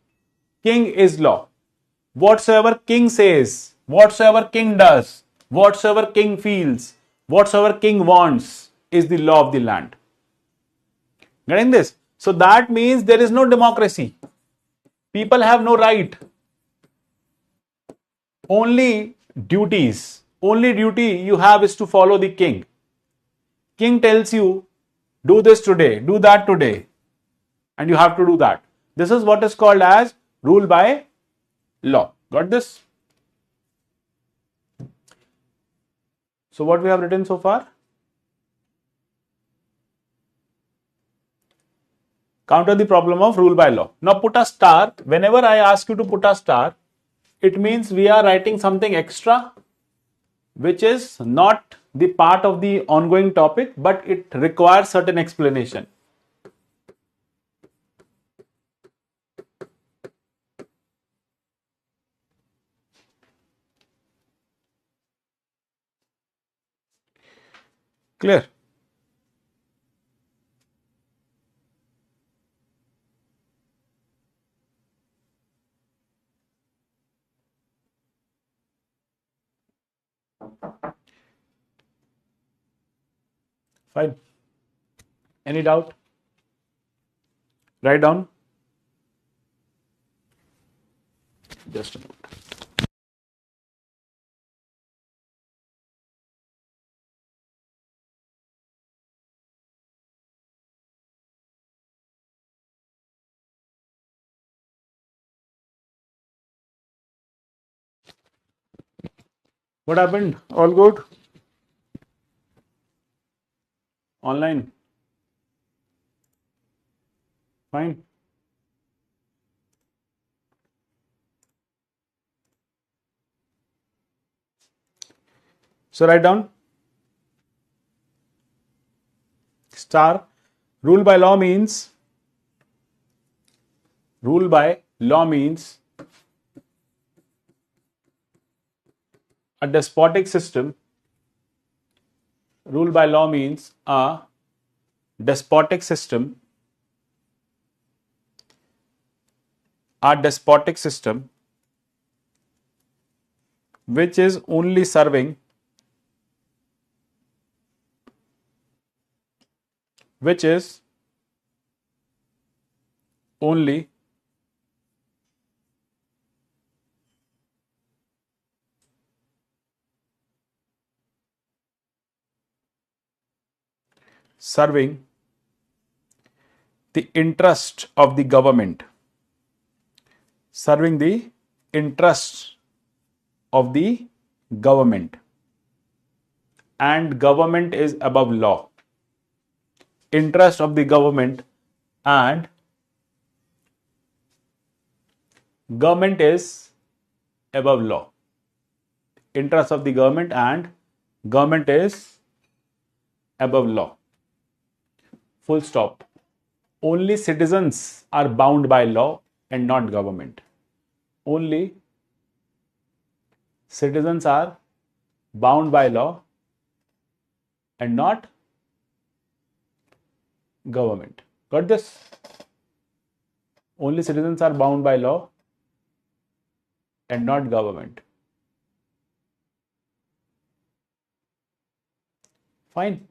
king is law. Whatsoever king says, whatsoever king does, whatsoever king feels, whatsoever king wants is the law of the land. Getting this? So that means there is no democracy. People have no right. Only duties. Only duty you have is to follow the king. King tells you, do this today, do that today, and you have to do that. This is what is called as rule by law. Got this? So what we have written so far? Counter the problem of rule by law. Now put a star. Whenever I ask you to put a star, it means we are writing something extra, which is not the part of the ongoing topic, but it requires certain explanation. Clear? Fine. Any doubt? Write down. Just a moment. What happened? All good? Online? Fine. So write down. Star. Rule by law means a despotic system. Rule by law means a despotic system. A despotic system which is only serving serving the interest of the government. Serving the interests of the government. And government is above law. Interest of the government and government is above law. Interest of the government and government is above law. Full stop. Only citizens are bound by law and not government. Only citizens are bound by law and not government. Got this? Only citizens are bound by law and not government. Fine.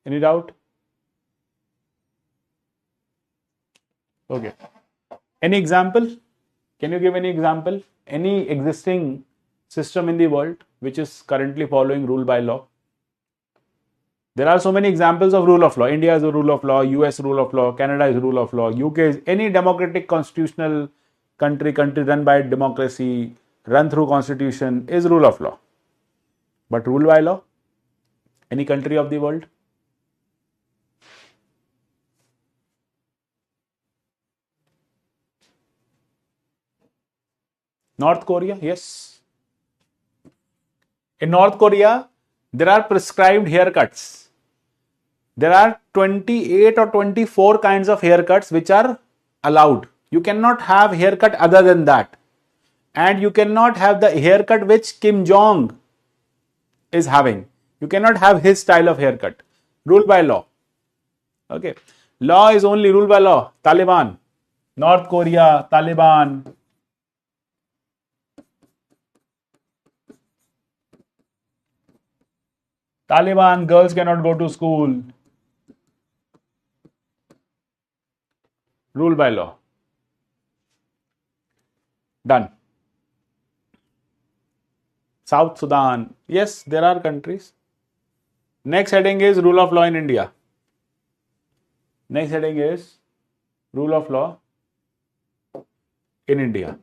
Any doubt? Okay. Any example? Can you give any example? Any existing system in the world which is currently following rule by law? There are so many examples of rule of law. India is a rule of law, US rule of law, Canada is rule of law, UK is any democratic constitutional country run by democracy, run through constitution is rule of law. But rule by law? Any country of the world? North Korea, yes. In North Korea, there are prescribed haircuts. There are 28 or 24 kinds of haircuts which are allowed. You cannot have haircut other than that. And you cannot have the haircut which Kim Jong is having. You cannot have his style of haircut. Ruled by law. Okay. Law is only ruled by law. Taliban. North Korea, Taliban. Taliban, girls cannot go to school. Ruled by law. Done. South Sudan. Yes, there are countries. Next heading is rule of law in India. Next heading is rule of law in India.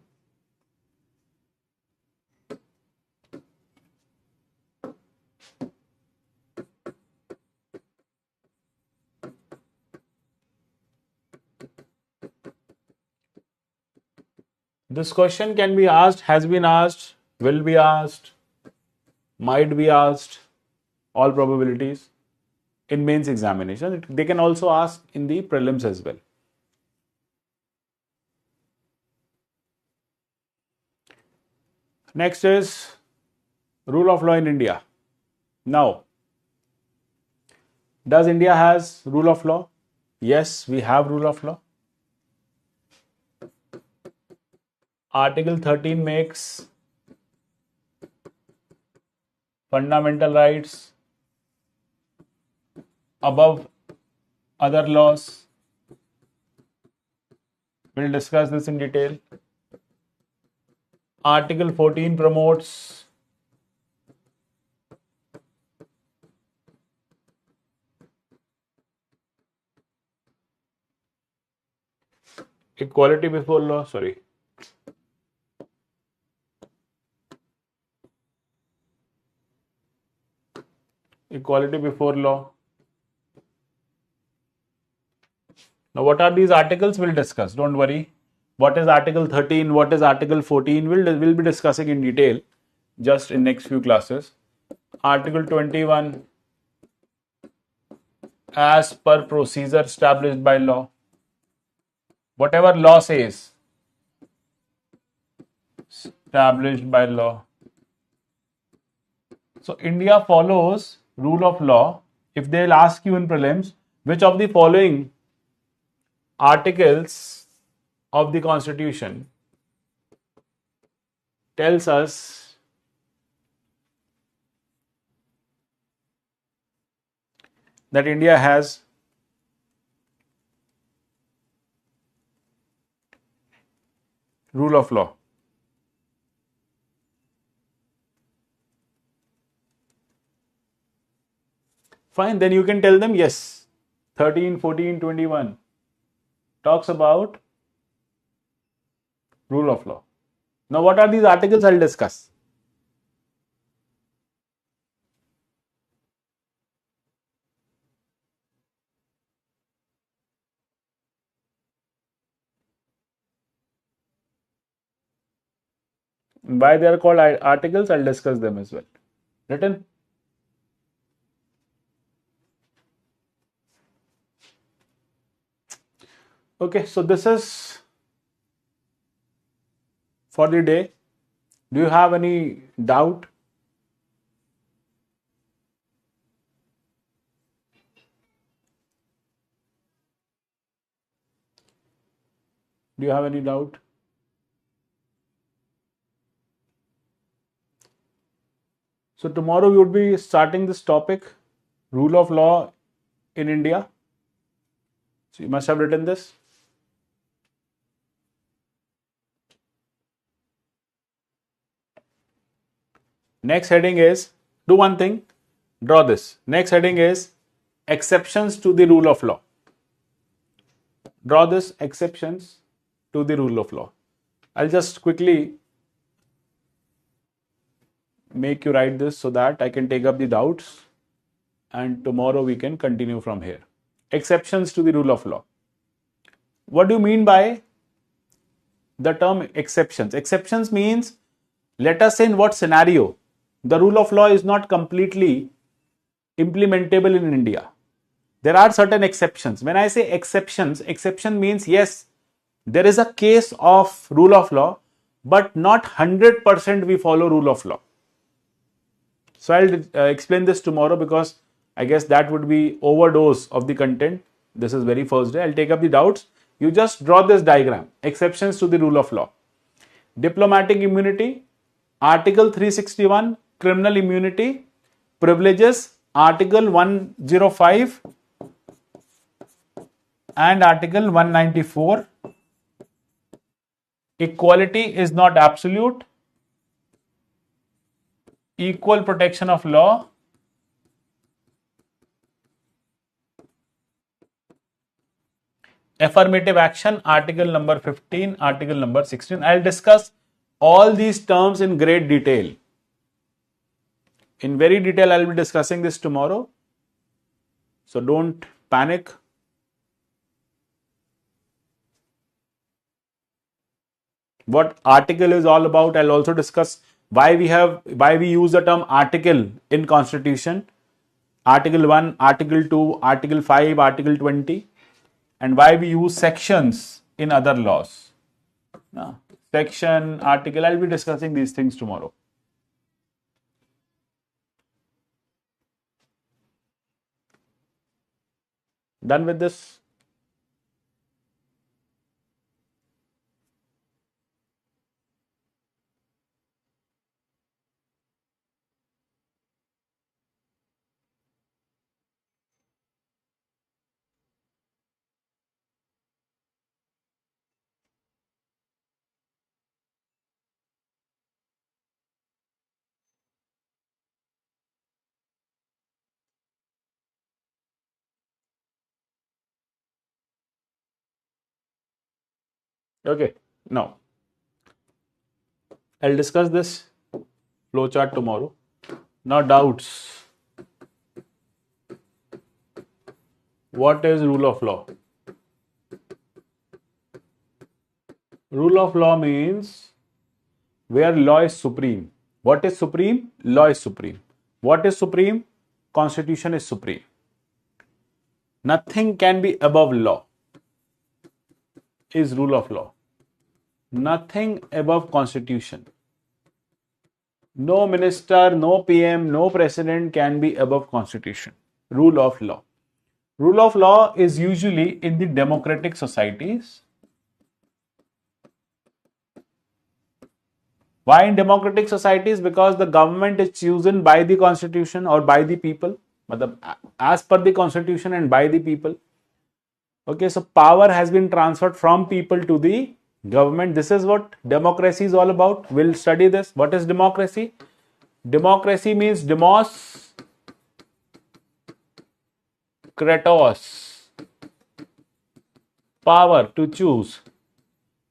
This question can be asked, has been asked, will be asked, might be asked, all probabilities in mains examination. They can also ask in the prelims as well. Next is rule of law in India. Now, does India has rule of law? Yes, we have rule of law. Article 13 makes fundamental rights above other laws. We'll discuss this in detail. Article 14 promotes equality before law. Equality before law. Now, what are these articles? We'll discuss. Don't worry. What is Article 13? What is Article 14? We'll be discussing in detail just in next few classes. Article 21, as per procedure established by law. Whatever law says, established by law. So, India follows rule of law. If they'll ask you in prelims, which of the following articles of the Constitution tells us that India has rule of law? Fine, then you can tell them yes. 13, 14, 21 talks about rule of law. Now, what are these articles? I'll discuss. Why they are called articles, I'll discuss them as well. Written? Okay, so this is for the day. Do you have any doubt? Do you have any doubt? So tomorrow we would be starting this topic, rule of law in India. So you must have written this. Next heading is, do one thing, draw this. Next heading is exceptions to the rule of law. Draw this, exceptions to the rule of law. I'll just quickly make you write this so that I can take up the doubts and tomorrow we can continue from here. Exceptions to the rule of law. What do you mean by the term exceptions. Exceptions means, let us say in what scenario the rule of law is not completely implementable in India. There are certain exceptions. When I say exceptions, exception means yes, there is a case of rule of law, but not 100% we follow rule of law. So I'll explain this tomorrow, because I guess that would be overdose of the content. This is very first day. I'll take up the doubts. You just draw this diagram. Exceptions to the rule of law. Diplomatic immunity, Article 361, criminal immunity, privileges, Article 105 and Article 194. Equality is not absolute. Equal protection of law. Affirmative action, Article number 15, Article number 16. I'll discuss all these terms in great detail. In very detail, I'll be discussing this tomorrow. So don't panic. What article is all about, I'll also discuss why we use the term article in Constitution. Article 1, Article 2, Article 5, Article 20, and why we use sections in other laws. Section, article, I'll be discussing these things tomorrow. Done with this? Okay, now I'll discuss this flowchart tomorrow. Now, doubts. What is rule of law? Rule of law means where law is supreme. What is supreme? Law is supreme. What is supreme? Constitution is supreme. Nothing can be above law is rule of law. Nothing above Constitution. No minister, no PM, no president can be above Constitution. Rule of law. Rule of law is usually in the democratic societies. Why in democratic societies? Because the government is chosen by the Constitution or by the people, as per the Constitution and by the people. Okay, so power has been transferred from people to the government. This is what democracy is all about. We'll study this. What is democracy? Democracy means demos, kratos, power, to choose.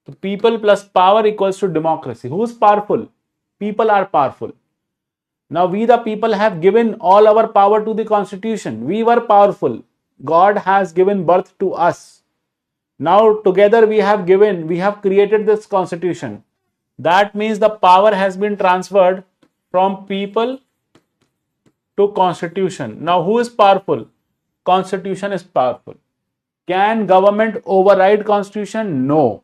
So people plus power equals to democracy. Who is powerful? People are powerful. Now we the people have given all our power to the Constitution. We were powerful. God has given birth to us. Now together we have created this Constitution. That means the power has been transferred from people to Constitution. Now who is powerful? Constitution is powerful. Can government override Constitution? No.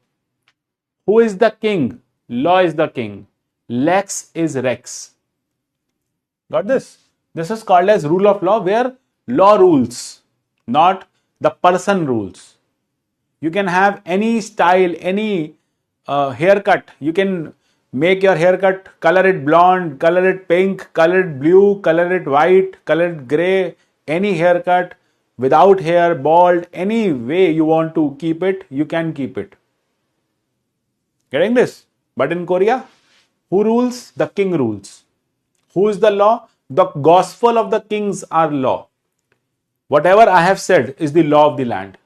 Who is the king? Law is the king. Lex is rex. Got this? This is called as rule of law, where law rules, not the person rules. You can have any style, any haircut. You can make your haircut, color it blonde, color it pink, color it blue, color it white, color it grey, any haircut, without hair, bald, any way you want to keep it, you can keep it. Getting this? But in Korea, who rules? The king rules. Who is the law? The gospel of the kings are law. Whatever I have said is the law of the land.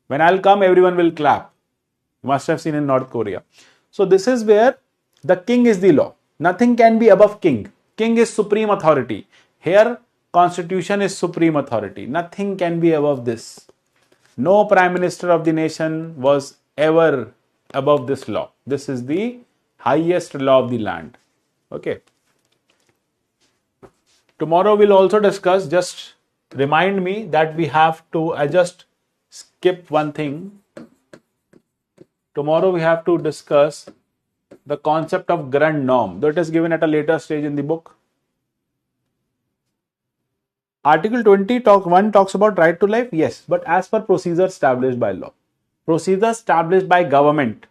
When I'll come, everyone will clap. You must have seen in North Korea. So this is where the king is the law. Nothing can be above king. King is supreme authority. Here, Constitution is supreme authority. Nothing can be above this. No prime minister of the nation was ever above this law. This is the highest law of the land. Okay. Tomorrow we'll also discuss, just remind me that we have to, I just skip one thing. Tomorrow we have to discuss the concept of grand norm. That is given at a later stage in the book. Article 20 talks about right to life. Yes, but as per procedure established by law. Procedure established by government.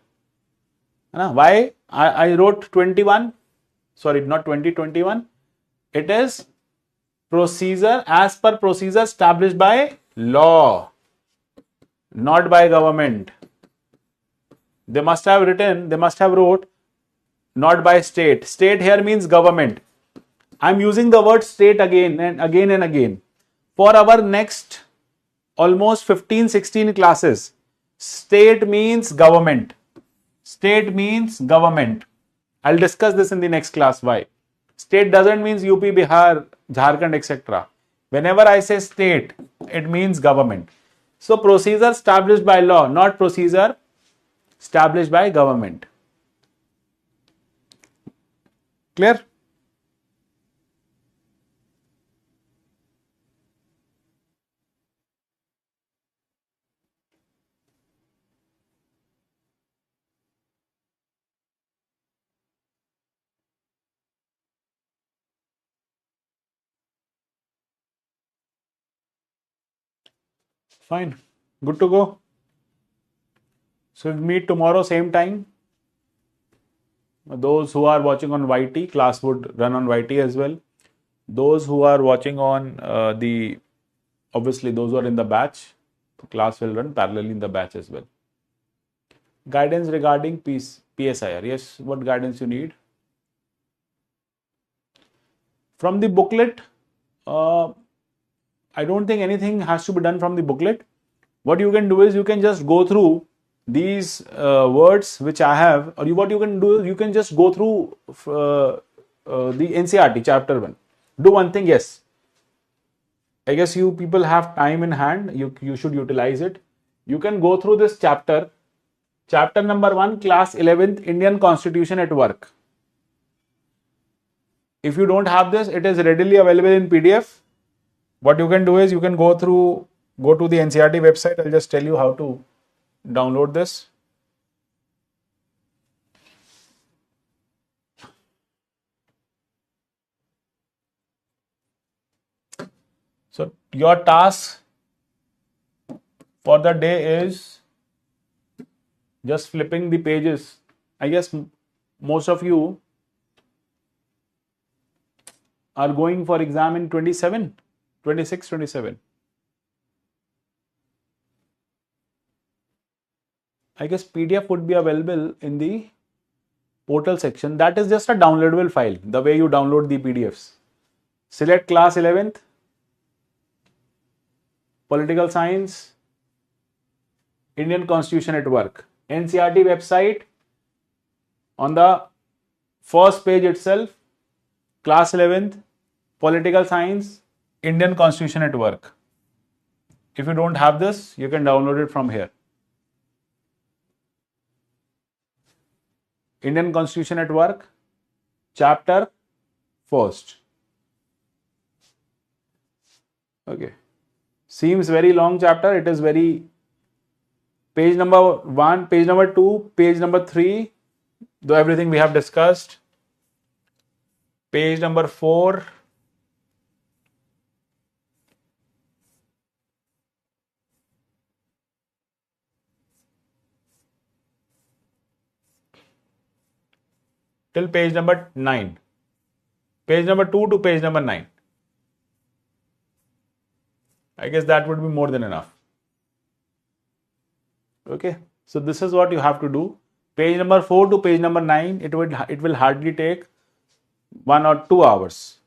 Why I wrote 21? Sorry, not 2021. It is procedure as per procedure established by law, not by government. They must have wrote not by state. State here means government. I'm using the word state again and again and again. For our next almost 15-16 classes, state means government. State means government. I'll discuss this in the next class. Why? State doesn't mean UP, Bihar, Jharkhand, etc. Whenever I say state, it means government. So procedure established by law, not procedure established by government. Clear? Fine. Good to go. So we'll meet tomorrow, same time. Those who are watching on YT, class would run on YT as well. Those who are watching on obviously those who are in the batch, class will run parallelly in the batch as well. Guidance regarding PSIR. Yes, what guidance you need? From the booklet, I don't think anything has to be done from the booklet. What you can do is you can just go through these words which I have, or what you can do is you can just go through the NCERT chapter 1. Do one thing, yes. I guess you people have time in hand, you should utilize it. You can go through this chapter. Chapter number 1, class 11th, Indian Constitution at Work. If you don't have this, it is readily available in PDF. What you can do is you can go to the NCERT website. I'll just tell you how to download this. So your task for the day is just flipping the pages. I guess most of you are going for exam in 26, 27. I guess PDF would be available in the portal section. That is just a downloadable file, the way you download the PDFs. Select class 11th, political science, Indian Constitution at Work. NCERT website, on the first page itself, class 11th, political science, Indian Constitution at Work. If you don't have this, you can download it from here. Indian Constitution at Work, chapter 1st. Okay. Seems very long chapter. It is very, page number 1, page number 2, page number 3, though everything we have discussed. Page number 4. Till page number 9. Page number 2 to page number 9. I guess that would be more than enough. Okay. So this is what you have to do. Page number 4 to page number 9, it will hardly take 1 or 2 hours.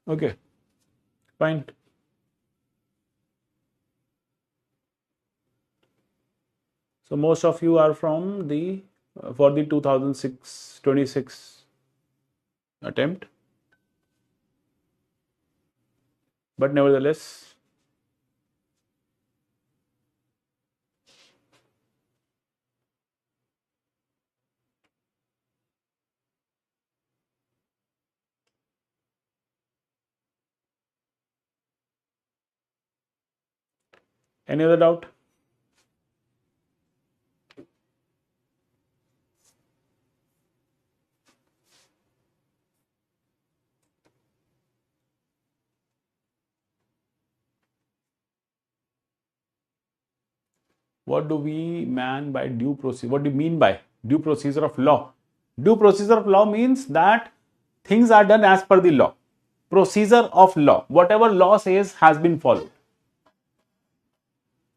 Okay. Fine. So most of you are from the for the 2026 attempt. but nevertheless, any other doubt? What do we mean by due procedure? What do you mean by due procedure of law? Due procedure of law means that things are done as per the law. Procedure of law. Whatever law says has been followed.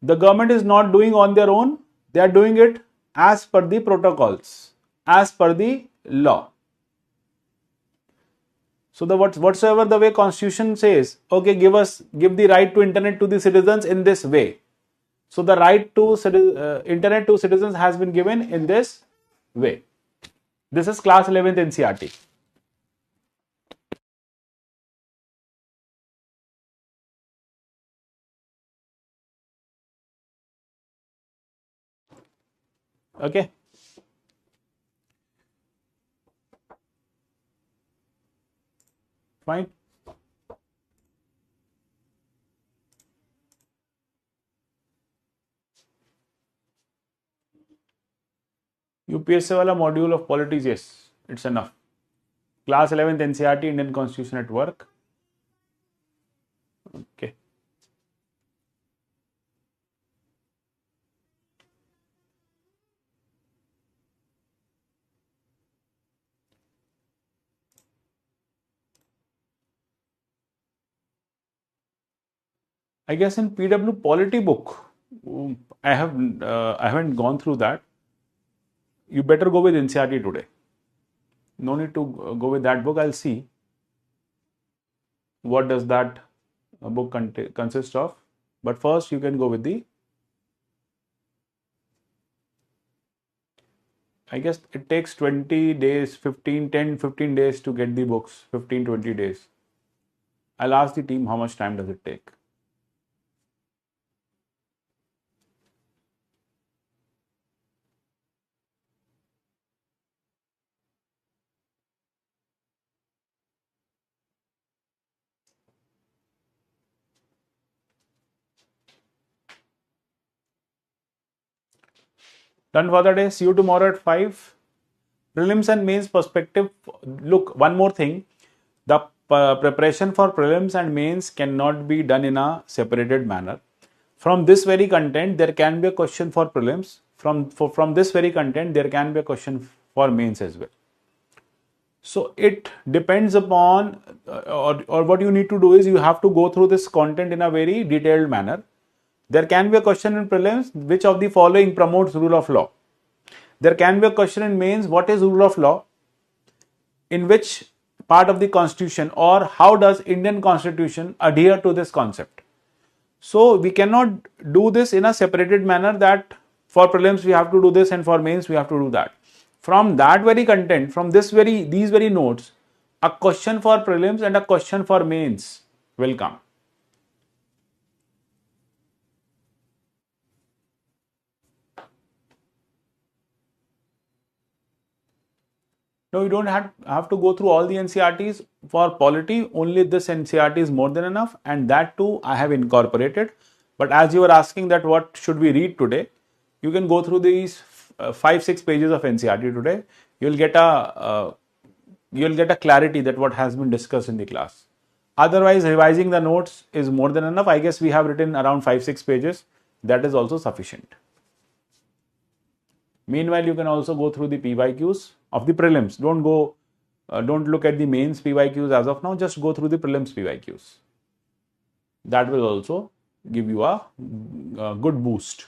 The government is not doing on their own. They are doing it as per the protocols, as per the law. So the whatsoever the way Constitution says, okay, give the right to internet to the citizens in this way. So the right to internet to citizens has been given in this way. This is class 11th NCERT. Okay. Fine. UPSC wala module of politics, yes, it's enough. Class 11th NCERT, Indian Constitution at work. Okay. I guess in PW Polity book, I haven't gone through that. You better go with NCERT today. No need to go with that book. I'll see what does that book consist of. But first, you can go with the. I guess it takes 20 days, 10-15 days to get the books, 15-20 days. I'll ask the team how much time does it take. Done for the day. See you tomorrow at 5. Prelims and mains perspective. Look, one more thing. The preparation for prelims and mains cannot be done in a separated manner. From this very content, there can be a question for prelims. From this very content, there can be a question for mains as well. So it depends upon, or what you need to do is you have to go through this content in a very detailed manner. There can be a question in prelims, which of the following promotes rule of law? There can be a question in mains, what is rule of law? In which part of the constitution, or how does Indian constitution adhere to this concept? So we cannot do this in a separated manner that for prelims we have to do this and for mains we have to do that. From that very content, from these very notes, a question for prelims and a question for mains will come. No, you don't have to go through all the NCERTs. For polity, only this NCERT is more than enough, and that too I have incorporated. But as you were asking that what should we read today, you can go through these 5-6 pages of NCERT today. You'll get a clarity that what has been discussed in the class. Otherwise, revising the notes is more than enough. I guess we have written around 5-6 pages. That is also sufficient. Meanwhile, you can also go through the PYQs of the prelims. Don't look at the mains PYQs as of now. Just go through the prelims PYQs. That will also give you a good boost.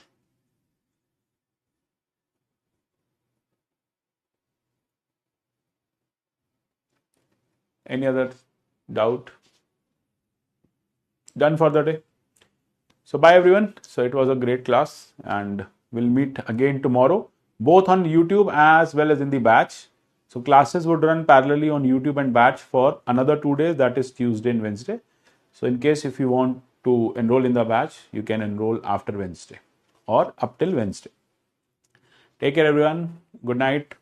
Any other doubt? Done for the day. So bye everyone. So it was a great class, and we'll meet again tomorrow, both on YouTube as well as in the batch. So classes would run parallelly on YouTube and batch for another 2 days, that is Tuesday and Wednesday. So in case if you want to enroll in the batch, you can enroll after Wednesday or up till Wednesday. Take care everyone. Good night.